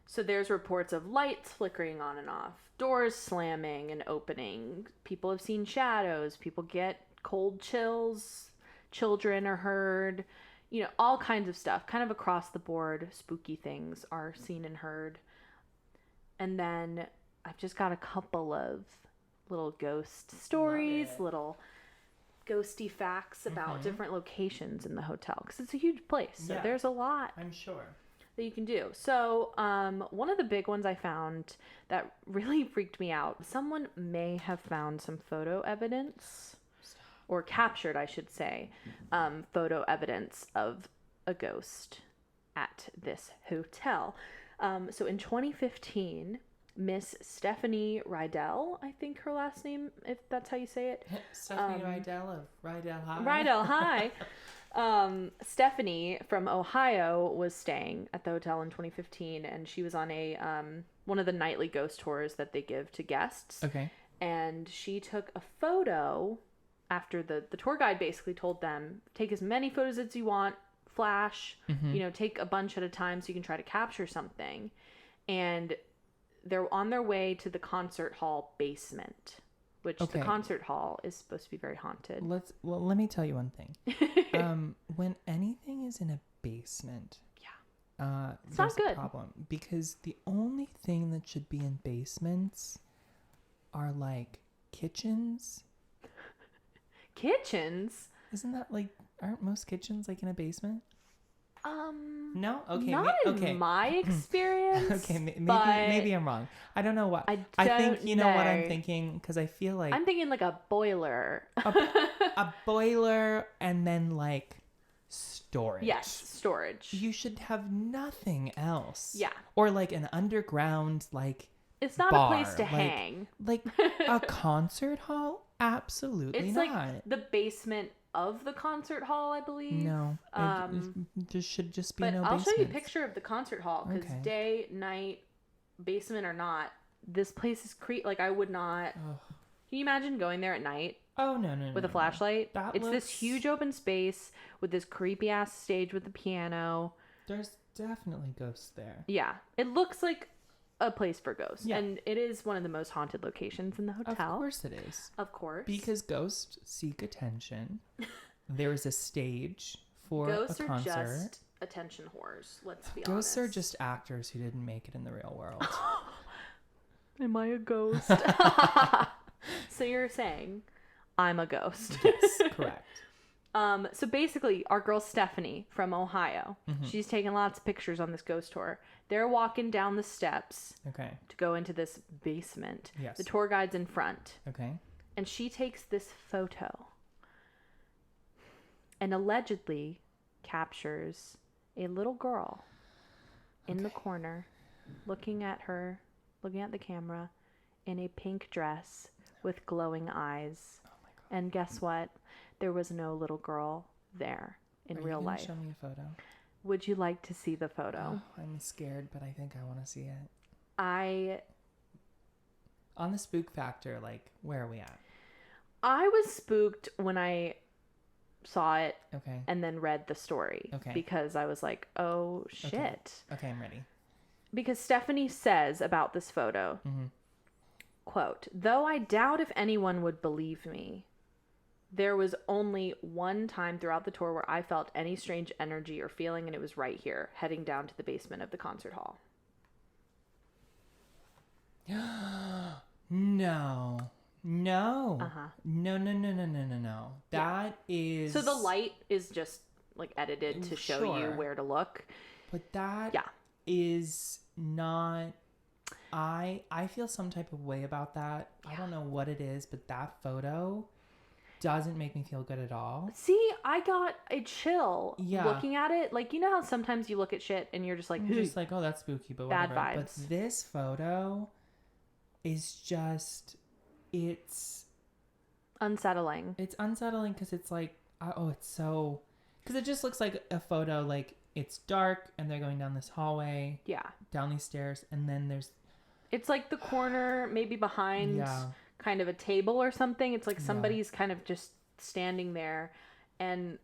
So there's reports of lights flickering on and off, doors slamming and opening. People have seen shadows. People get cold chills. Children are heard. You know, all kinds of stuff. Kind of across the board, spooky things are seen and heard. And then I've just got a couple of little ghost stories, little ghosty facts about different locations in the hotel. Because it's a huge place. So there's a lot. I'm sure. That you can do. So one of the big ones I found that really freaked me out, someone may have found some photo evidence, or captured, I should say, photo evidence of a ghost at this hotel. So in 2015, Miss Stephanie Rydell, I think her last name, if that's how you say it. Stephanie Rydell of Rydell High. Rydell High. Stephanie from Ohio was staying at the hotel in 2015, and she was on a one of the nightly ghost tours that they give to guests. Okay. And she took a photo after the tour guide basically told them, take as many photos as you want, flash, take a bunch at a time so you can try to capture something. And they're on their way to the concert hall basement, which the concert hall is supposed to be very haunted. Let me tell you one thing. When anything is in a basement, it's not good. A problem, because the only thing that should be in basements are like kitchens. Kitchens? Isn't that like, aren't most kitchens like in a basement? No? Okay. Not in my experience. Okay, maybe I'm wrong. I don't know what. I think, you know what I'm thinking? Because I feel like... I'm thinking like a boiler. a boiler and then like storage. Yes, storage. You should have nothing else. Yeah. Or like an underground like It's not bar. A place to hang. Like a concert hall? Absolutely it's not. It's like the basement of the concert hall, I believe. No. There should just be no basement. But I'll show you a picture of the concert hall, because day, night, basement or not, this place is like, I would not... Ugh. Can you imagine going there at night? Oh, no. With a flashlight? It's this huge open space with this creepy ass stage with the piano. There's definitely ghosts there. Yeah. It looks like a place for ghosts. Yeah. And it is one of the most haunted locations in the hotel. Of course it is. Of course. Because ghosts seek attention. There is a stage for ghosts a concert. Ghosts are just attention whores, let's be honest. Ghosts are just actors who didn't make it in the real world. Am I a ghost? So you're saying I'm a ghost. Yes, correct. So basically, our girl Stephanie from Ohio, she's taking lots of pictures on this ghost tour. They're walking down the steps to go into this basement. Yes. The tour guide's in front. Okay. And she takes this photo and allegedly captures a little girl in the corner looking at the camera in a pink dress with glowing eyes. Oh my God. And guess what? There was no little girl there in real life. Show me a photo. Would you like to see the photo? Oh, I'm scared, but I think I want to see it. On the spook factor, like, where are we at? I was spooked when I saw it Okay. and then read the story. Okay. Because I was like, oh, shit. Okay, I'm ready. Because Stephanie says about this photo, quote, "Though I doubt if anyone would believe me, there was only one time throughout the tour where I felt any strange energy or feeling, and it was right here, heading down to the basement of the concert hall." No. No. That is... So the light is just like edited to show you where to look. But that is not... I feel some type of way about that. I don't know what it is, but that photo doesn't make me feel good at all. See, I got a chill looking at it. Like, you know how sometimes you look at shit and you're just like, you're just like, oh, that's spooky, but whatever. Bad vibes. But this photo is just, it's unsettling. It's unsettling because it's like, it's so, because it just looks like a photo, like it's dark and they're going down this hallway. Yeah. Down these stairs. And then it's like the corner, maybe behind kind of a table or something. It's like somebody's kind of just standing there, and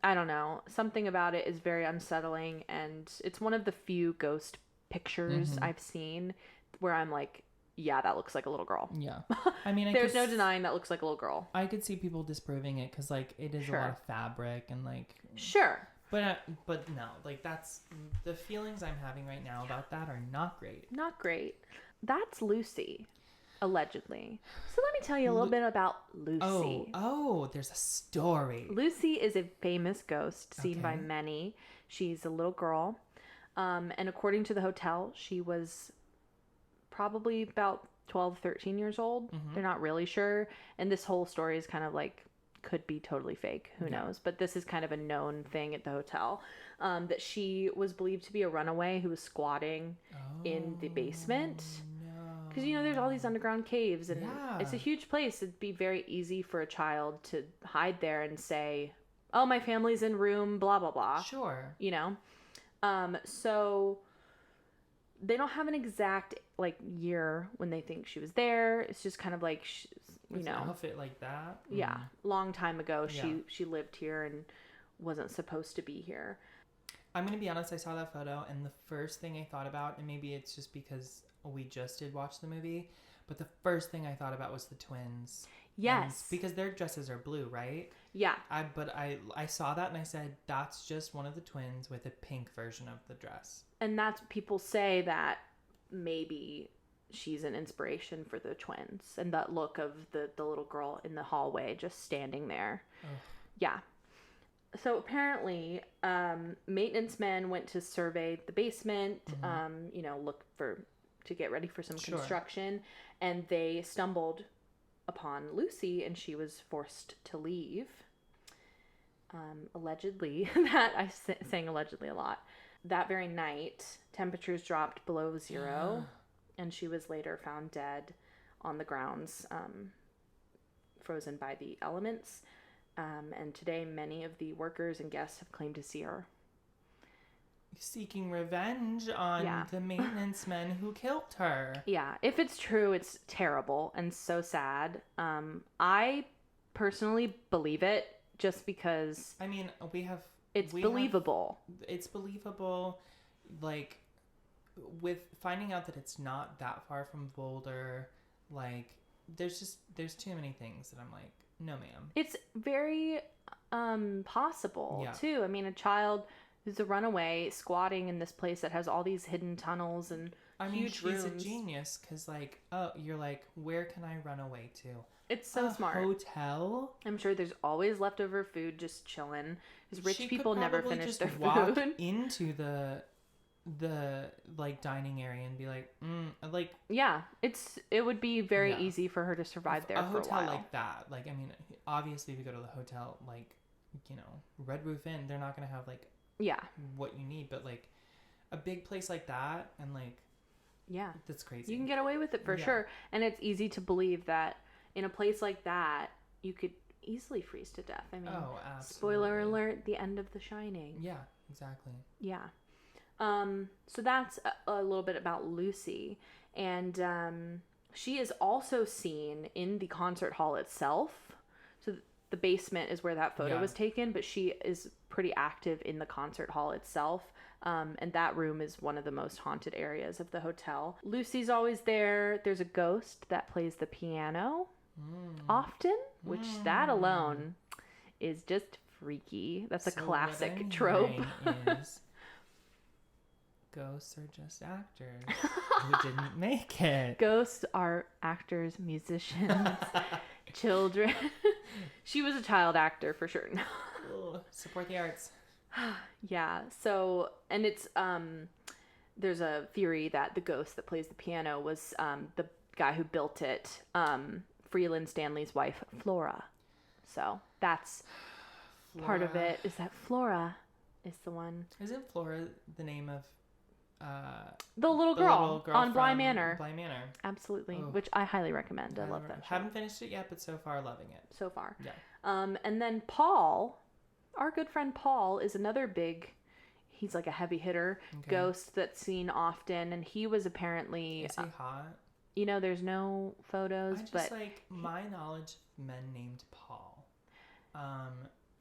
I don't know, something about it is very unsettling, and it's one of the few ghost pictures I've seen where I'm like, yeah, that looks like a little girl. Yeah. I mean, there's no denying that looks like a little girl. I could see people disproving it because, like, it is a lot of fabric and, like... Sure. But no, like, that's... The feelings I'm having right now about that are not great. Not great. That's Lucy, allegedly. So let me tell you a little bit about Lucy. Oh, there's a story. Lucy is a famous ghost seen by many. She's a little girl. And according to the hotel, she was... probably about 12, 13 years old. They're not really sure. And this whole story is kind of like, could be totally fake. Who knows? But this is kind of a known thing at the hotel, that she was believed to be a runaway who was squatting in the basement. Because, you know, there's all these underground caves and it's a huge place. It'd be very easy for a child to hide there and say, oh, my family's in room, blah, blah, blah. Sure. You know? So... they don't have an exact like year when they think she was there. It's just kind of like, you know, an outfit like that. Yeah, long time ago she lived here and wasn't supposed to be here. I'm gonna be honest. I saw that photo and the first thing I thought about, and maybe it's just because we just did watch the movie, but the first thing I thought about was the twins. Yes, and because their dresses are blue, right? Yeah. I saw that and I said, that's just one of the twins with a pink version of the dress. And that's, people say that maybe she's an inspiration for the twins, and that look of the little girl in the hallway just standing there. Ugh. Yeah. So apparently, maintenance men went to survey the basement, you know, to get ready for some construction, and they stumbled upon Lucy, and she was forced to leave. Allegedly, that I saying allegedly a lot. That very night, temperatures dropped below 0, and she was later found dead on the grounds, frozen by the elements. And today, many of the workers and guests have claimed to see her. Seeking revenge on the maintenance men who killed her. Yeah, if it's true, it's terrible and so sad. I personally believe it just because... I mean, it's believable. It's believable, like, with finding out that it's not that far from Boulder, like, there's too many things that I'm like, no ma'am. It's very possible, too. I mean, a child who's a runaway squatting in this place that has all these hidden tunnels and huge rooms. She's a genius, because, like, you're like, where can I run away to? It's so smart. Hotel? I'm sure there's always leftover food just chilling. Because rich people never finish their walk food. Into the like dining area and be like, like. Yeah, it would be very easy for her to survive there for a while. A hotel like that, like, I mean, obviously if you go to the hotel, like, you know, Red Roof Inn, they're not gonna have like what you need, but like a big place like that, and like, that's crazy. You can get away with it for sure, and it's easy to believe that in a place like that you could easily freeze to death. I mean, spoiler alert, the end of The Shining. Yeah, exactly. Yeah. So that's a little bit about Lucy, and she is also seen in the concert hall itself. So the basement is where that photo was taken, but she is pretty active in the concert hall itself. And that room is one of the most haunted areas of the hotel. Lucy's always there. There's a ghost that plays the piano often, which that alone is just freaky. That's a classic trope. Ghosts are just actors who didn't make it. Ghosts are actors, musicians, children. She was a child actor for sure. Support the arts. Yeah. So, and it's there's a theory that the ghost that plays the piano was the guy who built it, Freeland Stanley's wife, Flora. So that's part of it, is that Flora is the one. Isn't Flora the name of the little girl on Bly Manor? Bly Manor. Absolutely. Oh. Which I highly recommend. I love that show. Haven't finished it yet, but so far loving it. So far. Yeah. And then Paul, our good friend Paul, is another big, he's like a heavy hitter ghost that's seen often, and he was apparently... Is he hot? You know, there's no photos, but... my knowledge of men named Paul.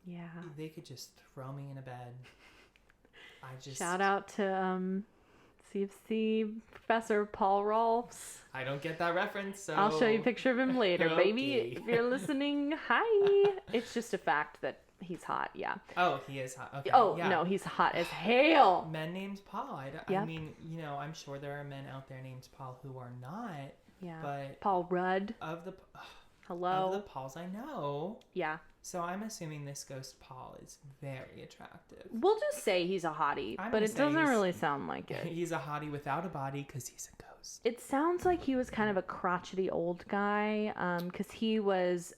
Yeah. They could just throw me in a bed. Shout out to CFC Professor Paul Rolfs. I don't get that reference, so... I'll show you a picture of him later, okay. Baby. If you're listening, hi. It's just a fact that he's hot, yeah. Oh, he is hot. Okay. Oh, yeah. No, he's hot as hell. Men named Paul. I mean, you know, I'm sure there are men out there named Paul who are not. Yeah. But Paul Rudd. Hello. Of the Pauls I know. Yeah. So I'm assuming this ghost Paul is very attractive. We'll just say he's a hottie, but it doesn't really sound like it. He's a hottie without a body because he's a ghost. It sounds like he was kind of a crotchety old guy, because he was,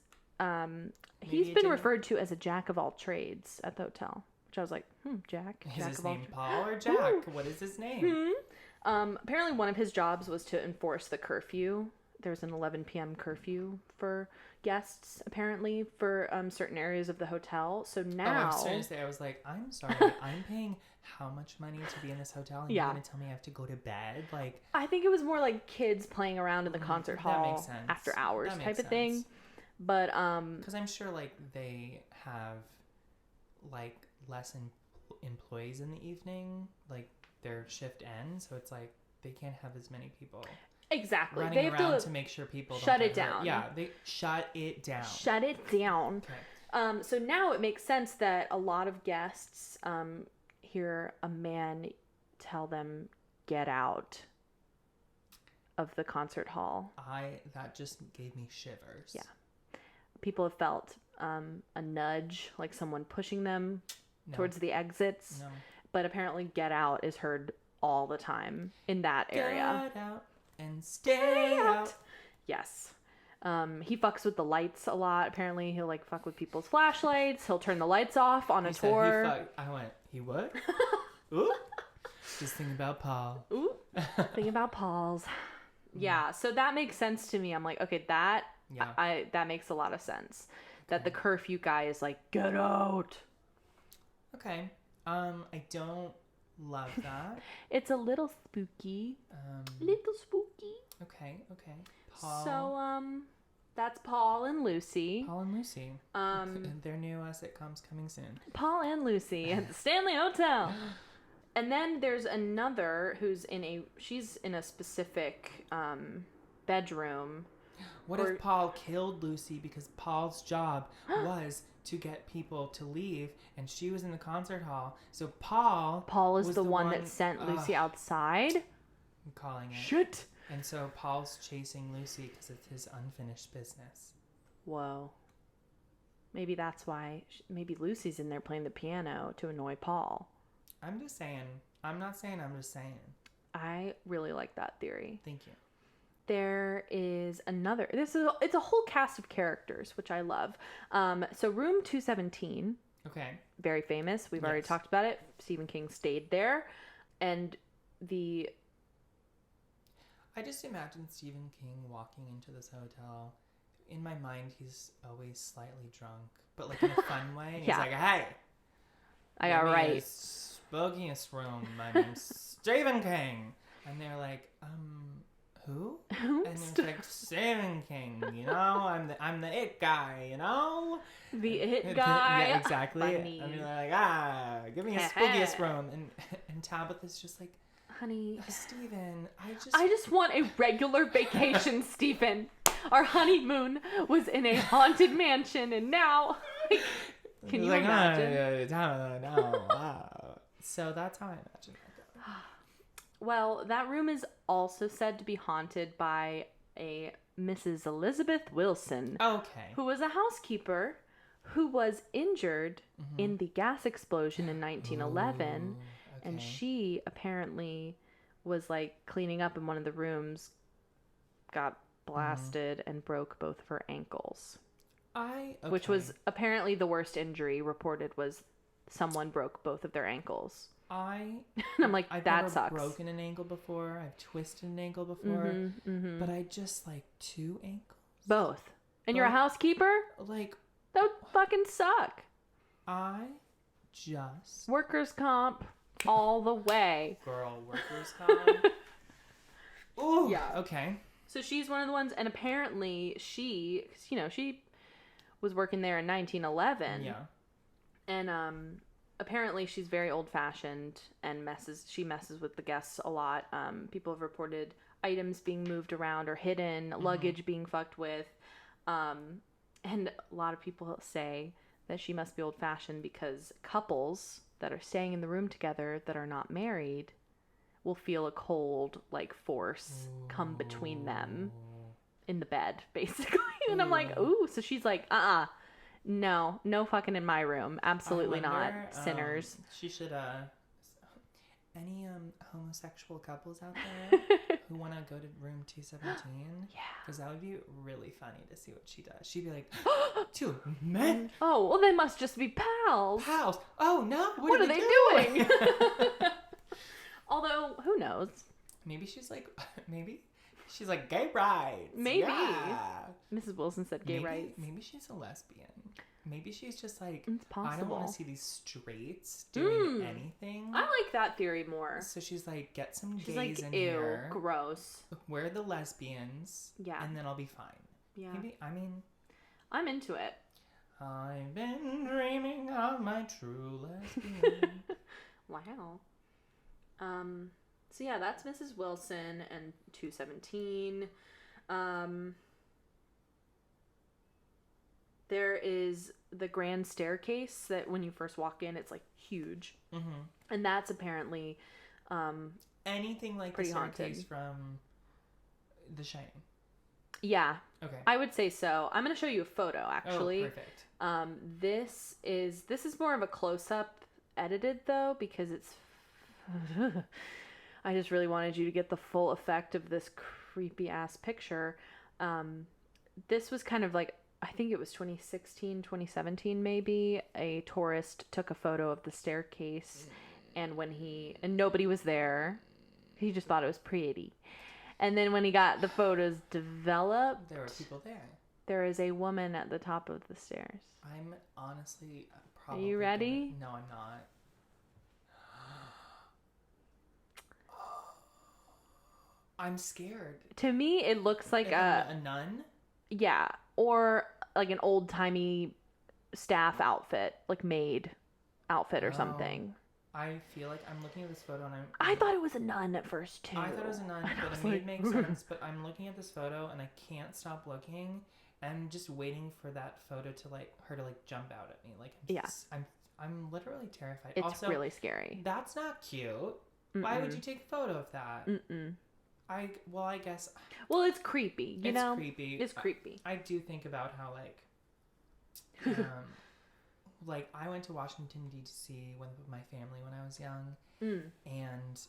he's been referred to as a jack of all trades at the hotel, which I was like, Jack. Is his name Paul or Jack? Ooh. What is his name? Apparently one of his jobs was to enforce the curfew. There's an 11 p.m. curfew for guests, apparently, for certain areas of the hotel. So now... I was trying to say, I was like, I'm sorry, I'm paying how much money to be in this hotel, and you're going to tell me I have to go to bed? Like, I think it was more like kids playing around in the concert hall after hours type of thing. But, because I'm sure, like, they have, like, less employees in the evening. Like, their shift ends, so it's like, they can't have as many people... Exactly. Running around to make sure people shut it down. Yeah, they shut it down. Shut it down. Okay. So now it makes sense that a lot of guests hear a man tell them, get out of the concert hall. That just gave me shivers. Yeah. People have felt a nudge, like someone pushing them towards the exits. No. But apparently get out is heard all the time in that area. Get out. And stay out. Yes. He fucks with the lights a lot. Apparently, he'll like fuck with people's flashlights. He'll turn the lights off on a tour. He what? Ooh. Just thinking about Paul. Ooh. Thinking about Paul's. Yeah. So that makes sense to me. I'm like, okay, that makes a lot of sense. That the curfew guy is like, get out. Okay. I don't love that. It's a little spooky. Little spooky. Okay. Paul. So, that's Paul and Lucy. Paul and Lucy. Their new sitcom's coming soon. Paul and Lucy at the Stanley Hotel. And then there's another she's in a specific bedroom. What if Paul killed Lucy because Paul's job was to get people to leave, and she was in the concert hall. So Paul is the one that sent Lucy outside. I'm calling it. Shit. And so Paul's chasing Lucy because it's his unfinished business. Whoa. Maybe that's why. Maybe Lucy's in there playing the piano to annoy Paul. I'm just saying. I'm not saying. I'm just saying. I really like that theory. Thank you. There is another. It's a whole cast of characters, which I love. So Room 217. Okay. Very famous. We've already talked about it. Stephen King stayed there, and I just imagine Stephen King walking into this hotel. In my mind, he's always slightly drunk, but like in a fun way. And he's like, "Hey, I got right. Spookiest room. My name's Stephen King," and they're like, Who? And they're like, Stephen King, you know? I'm the it guy, you know? The it guy. Yeah, exactly. Funny. And they're like, give me a spookiest room. And Tabitha's just like, honey, Stephen, I just want a regular vacation, Stephen. Our honeymoon was in a haunted mansion, and now, can you imagine? No. So that's how I imagine that. Well, that room is also said to be haunted by a Mrs. Elizabeth Wilson. Okay. Who was a housekeeper who was injured in the gas explosion in 1911. Ooh, okay. And she apparently was like cleaning up in one of the rooms, got blasted, and broke both of her ankles. Which was apparently the worst injury reported was someone broke both of their ankles. And I'm like, I've that never sucks. broken an ankle before. I've twisted an ankle before. But I just like 2 ankles. Both. And you're a housekeeper? Like, that would fucking suck. Workers' comp all the way. Girl, workers' comp. Ooh. Yeah. Okay. So she's one of the ones, and apparently she was working there in 1911. Yeah. And apparently she's very old-fashioned and she messes with the guests a lot. People have reported items being moved around or hidden, luggage being fucked with. And a lot of people say that she must be old-fashioned because couples that are staying in the room together that are not married will feel a cold, like, force come between them in the bed, basically. And I'm like, ooh. So she's like, no fucking in my room. Absolutely not. Sinners. She should, any homosexual couples out there who want to go to room 217? Yeah. Because that would be really funny to see what she does. She'd be like, 2 men? Oh, well, they must just be pals. Pals. Oh, no. What are they doing? Although, who knows? Maybe she's like gay rights. Maybe. Yeah. Mrs. Wilson said gay rights. Maybe she's a lesbian. Maybe she's just like, it's possible. I don't want to see these straights doing anything. I like that theory more. So she's like, get some gays like, in ew, here. Gross. We're the lesbians. Yeah. And then I'll be fine. Yeah. Maybe, I'm into it. I've been dreaming of my true lesbian. Wow. So yeah, that's Mrs. Wilson and 217. There is the grand staircase that when you first walk in, it's like huge. And that's apparently anything like the staircase haunted. From The Shining. Yeah. Okay. I would say so. I'm going to show you a photo, actually. Oh, perfect. This is more of a close-up edited, though, because it's... I just really wanted you to get the full effect of this creepy-ass picture. This was kind of like, I think it was 2016, 2017 maybe. A tourist took a photo of the staircase, and and nobody was there. He just thought it was pretty. And then when he got the photos developed... There were people there. There is a woman at the top of the stairs. I'm honestly probably... Are you ready? No, I'm not. I'm scared. To me, it looks like a nun? Yeah, or like an old-timey staff outfit, like maid outfit or something. I feel like I'm looking at this photo and I thought it was a nun at first, too. I thought it was a nun, but the maid makes sense. But I'm looking at this photo and I can't stop looking. And I'm just waiting for that photo to her to jump out at me. I'm literally terrified. It's also, really scary. That's not cute. Why would you take a photo of that? I guess. Well, it's creepy. You know, creepy. It's creepy. I do think about how I went to Washington D.C. with my family when I was young, and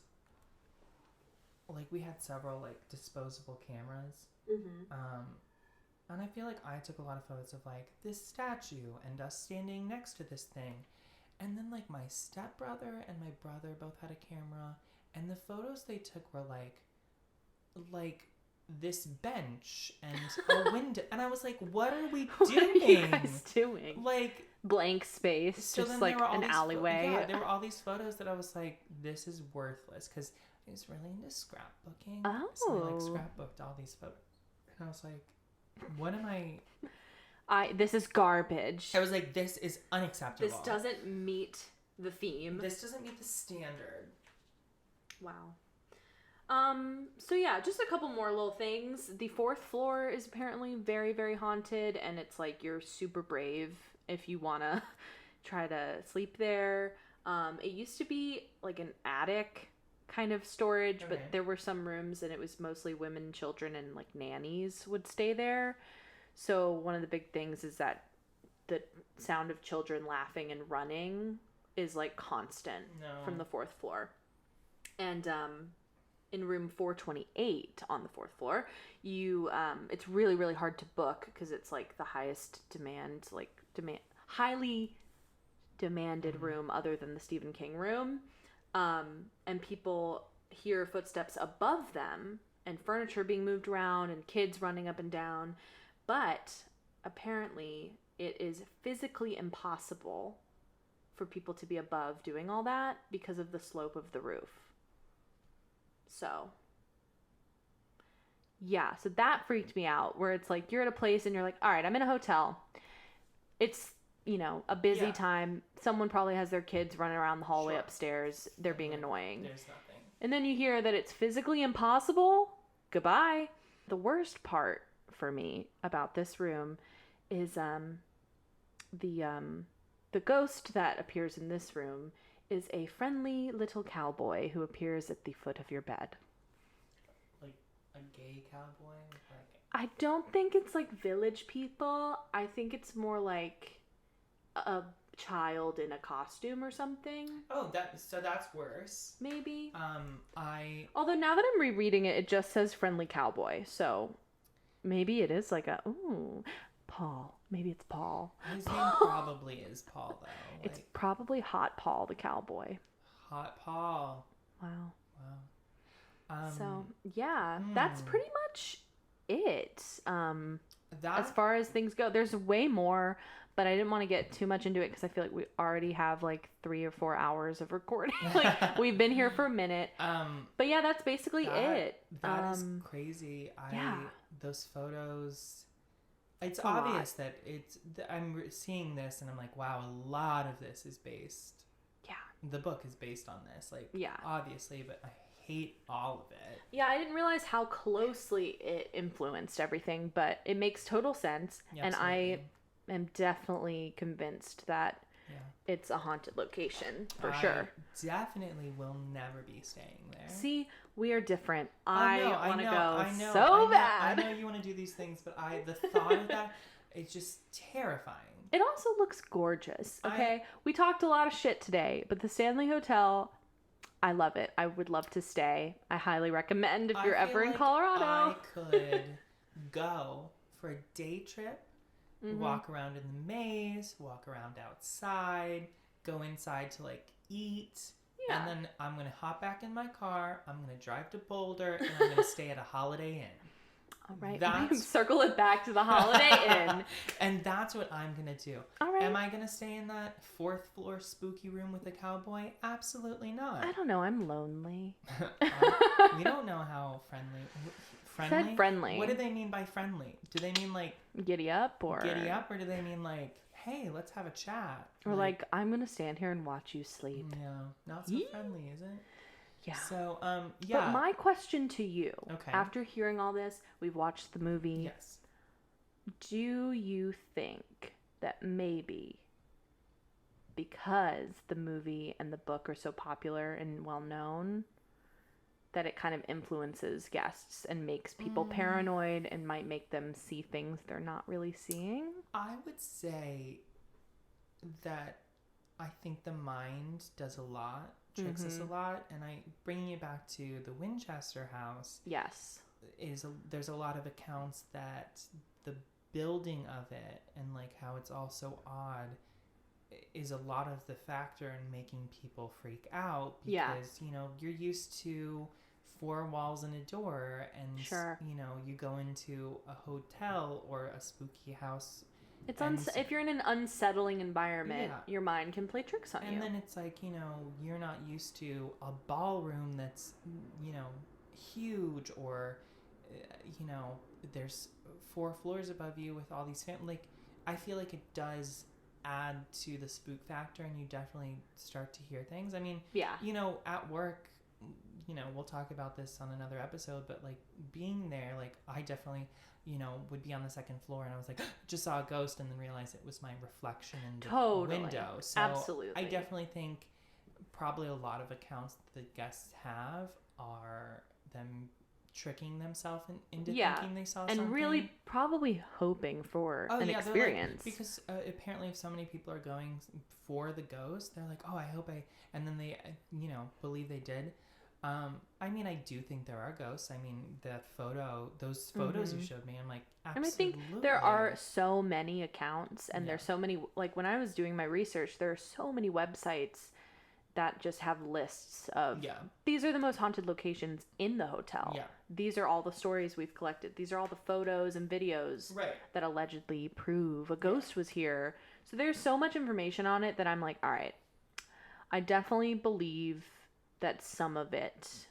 we had several disposable cameras, and I feel like I took a lot of photos of this statue and us standing next to this thing, and then my stepbrother and my brother both had a camera, and the photos they took were like this bench and a window, and I was like, what are we doing? What are you guys doing? Blank space, just an alleyway. There were all these photos that I was like, this is worthless, because I was really into scrapbooking. Oh. So I scrapbooked all these photos, and I was like, what am I? This is garbage. I was like, this is unacceptable. This doesn't meet the theme. This doesn't meet the standard. Wow. So yeah, just a couple more little things. The 4th floor is apparently very, very haunted, and it's you're super brave if you want to try to sleep there. It used to be an attic kind of storage, but there were some rooms and it was mostly women, children, and nannies would stay there. So one of the big things is that the sound of children laughing and running is constant from the 4th floor. And in room 428 on the 4th floor, you it's really, really hard to book because it's like the highest highly demanded room other than the Stephen King room. And people hear footsteps above them and furniture being moved around and kids running up and down. But apparently it is physically impossible for people to be above doing all that because of the slope of the roof. So, yeah, so that freaked me out, where it's like you're at a place and you're like, all right, I'm in a hotel. It's, a busy time. Someone probably has their kids running around the hallway upstairs. They're being annoying. There's nothing. And then you hear that it's physically impossible. Goodbye. The worst part for me about this room is the ghost that appears in this room is a friendly little cowboy who appears at the foot of your bed. Like a gay cowboy? I don't think it's like Village People. I think it's more like a child in a costume or something. Oh, so that's worse. Maybe. Although now that I'm rereading it, it just says friendly cowboy. So maybe it is like Paul. Maybe it's Paul. His name probably is Paul, though. It's probably Hot Paul the cowboy. Hot Paul. Wow. So, yeah, that's pretty much it. As far as things go, there's way more, but I didn't want to get too much into it because I feel like we already have like 3 or 4 hours of recording. Like we've been here for a minute. But yeah, that's basically it. That is crazy. Those photos. It's obvious that I'm seeing this and I'm like, wow, a lot of this is based. Yeah. The book is based on this. Obviously, but I hate all of it. Yeah, I didn't realize how closely it influenced everything, but it makes total sense. Yeah, and I am definitely convinced that it's a haunted location for sure. Definitely will never be staying there. See, we are different. I want to go so bad. I know you want to do these things, but the thought of that is just terrifying. It also looks gorgeous. Okay, we talked a lot of shit today, but the Stanley Hotel, I love it. I would love to stay. I highly recommend if you're ever in Colorado. I could go for a day trip. Walk around in the maze, walk around outside, go inside to eat, and then I'm going to hop back in my car, I'm going to drive to Boulder, and I'm going to stay at a Holiday Inn. All right, circle it back to the Holiday Inn. And that's what I'm going to do. All right. Am I going to stay in that 4th floor spooky room with a cowboy? Absolutely not. I don't know, I'm lonely. We don't know how friendly... Friendly? Said friendly. What do they mean by friendly? Do they mean giddy up, or do they mean hey, let's have a chat? Or I'm gonna stand here and watch you sleep? No, not so friendly, is it? Yeah. So But my question to you, after hearing all this, we've watched the movie. Yes. Do you think that maybe because the movie and the book are so popular and well known, that it kind of influences guests and makes people paranoid and might make them see things they're not really seeing? I would say that I think the mind does a lot, tricks us a lot, and bringing it back to the Winchester House. Yes. There's a lot of accounts that the building of it and how it's all so odd is a lot of the factor in making people freak out because you're used to 4 walls and a door, and you go into a hotel or a spooky house. It's if you're in an unsettling environment, your mind can play tricks on you. And then it's you're not used to a ballroom that's huge, or there's 4 floors above you with all these I feel like it does add to the spook factor, and you definitely start to hear things. I mean, at work, we'll talk about this on another episode, but being there, I definitely, would be on the 2nd floor, and I was just saw a ghost, and then realized it was my reflection in the window. So absolutely. I definitely think probably a lot of accounts that the guests have are them tricking themselves into thinking they saw something. And really probably hoping for an experience. Because apparently if so many people are going for the ghost, they're oh, I hope and then they, believe they did. I mean, I do think there are ghosts. I mean, those photos you showed me, I'm like, absolutely. And I think there are so many accounts, and there's so many, like when I was doing my research, there are so many websites that just have lists of, these are the most haunted locations in the hotel. Yeah. These are all the stories we've collected. These are all the photos and videos that allegedly prove a ghost was here. So there's so much information on it that I'm like, all right, I definitely believe that some of it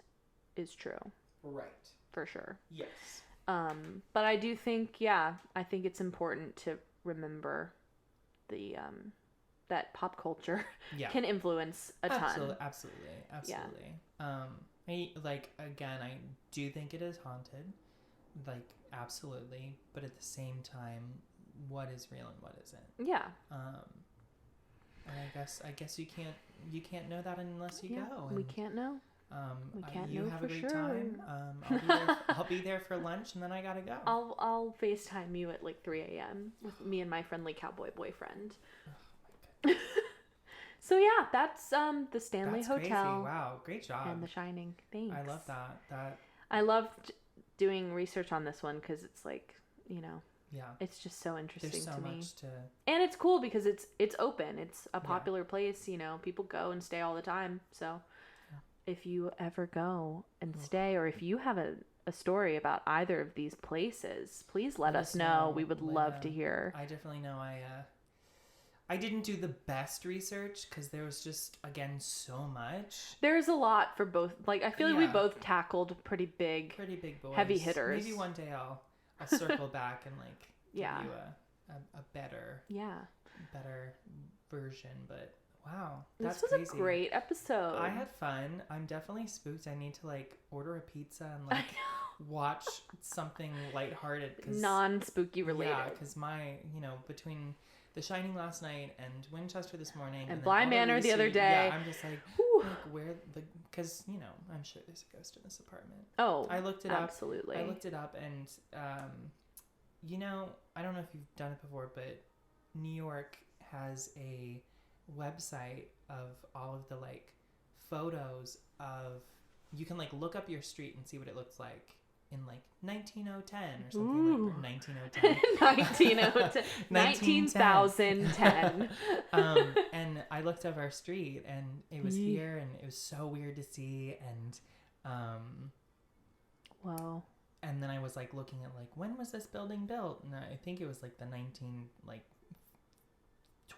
is true. Right. For sure. Yes. But I do think, I think it's important to remember the, that pop culture can influence a ton. Absolutely. I do think it is haunted. Like, absolutely. But at the same time, what is real and what isn't? Yeah. And I guess you can't know that unless you go. And, we can't know. We can't you know have for a great sure. time. I'll be there for lunch, and then I gotta go. I'll FaceTime you at like 3 a.m. with me and my friendly cowboy boyfriend. Oh my goodness. So yeah, that's the Stanley Hotel. Crazy. Wow, great job. And The Shining. Thanks. I love that. I loved doing research on this one because it's like, yeah, it's just so interesting There's so to me. much to... And it's cool because it's open. It's a popular place. People go and stay all the time. So if you ever go and stay, or if you have a story about either of these places, please let us know. We would love to hear. I definitely know. I didn't do the best research because there was just, again, so much. There's a lot for both. Like, I feel like we both tackled pretty big boys. heavy hitters. Maybe one day I'll circle back and like give you a better version. But wow, this was crazy. A great episode. I had fun. I'm definitely spooked. I need to like order a pizza and like watch something lighthearted, non-spooky related. Yeah, because my between The Shining last night and Winchester this morning and Bly Manor the other day. Yeah, I'm just like where because I'm sure there's a ghost in this apartment. Oh, I looked it absolutely. up. I looked it up, and I don't know if you've done it before, but New York has a website of all of the like photos of, you can like look up your street and see what it looks like in like 19010 or something. Ooh. Like 1910. 19,010. And I looked up our street and it was here, and it was so weird to see. And wow. And then I was like looking at like, when was this building built? And I think it was like the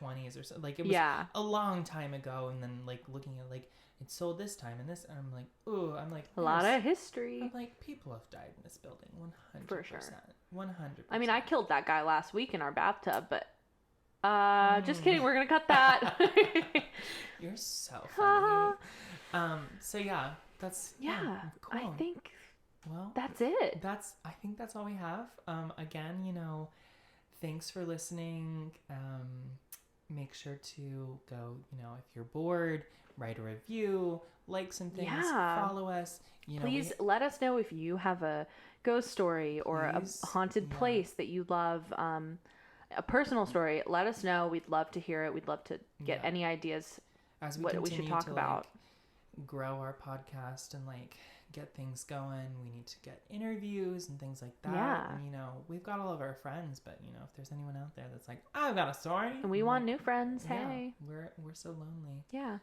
20s or so. Like it was a long time ago. And then like looking at like, it sold this time and this, and I'm like, ooh, I'm like, a lot of history. I'm like, people have died in this building, 100%. For sure. 100%. I mean, I killed that guy last week in our bathtub, but just kidding. We're gonna cut that. You're so funny. So yeah, that's cool. I think. Well, that's it. I think that's all we have. Again, thanks for listening. Make sure to go, if you're bored, write a review, like some things, follow us. Please let us know if you have a ghost story or a haunted place that you love, a personal story. Let us know. We'd love to hear it. We'd love to get any ideas as we what we should talk about. Like, grow our podcast and like get things going. We need to get interviews and things like that. Yeah. And, we've got all of our friends, but if there's anyone out there that's like, I've got a story, and we want new friends. Hey, we're so lonely. Yeah.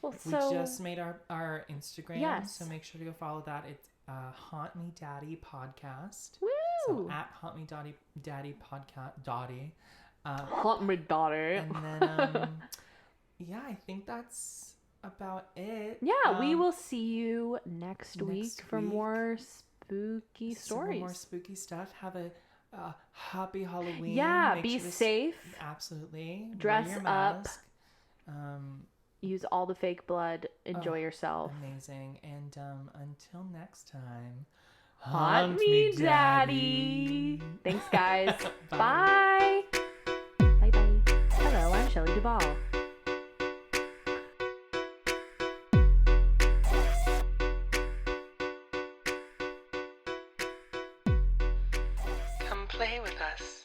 We just made our Instagram. Yes. So make sure to go follow that. It's Haunt Me Daddy Podcast. Woo! So at Haunt Me Daddy Podcast. Haunt Me Daddy. And then I think that's about it. Yeah, we will see you next week for more spooky stories. More spooky stuff. Have a happy Halloween. Yeah, be safe. Absolutely. Dress Wear your up. mask. Use all the fake blood. Enjoy yourself. Amazing. And until next time, haunt me, Daddy. Thanks, guys. Bye. Bye. Hello, I'm Shelley Duvall. Come play with us.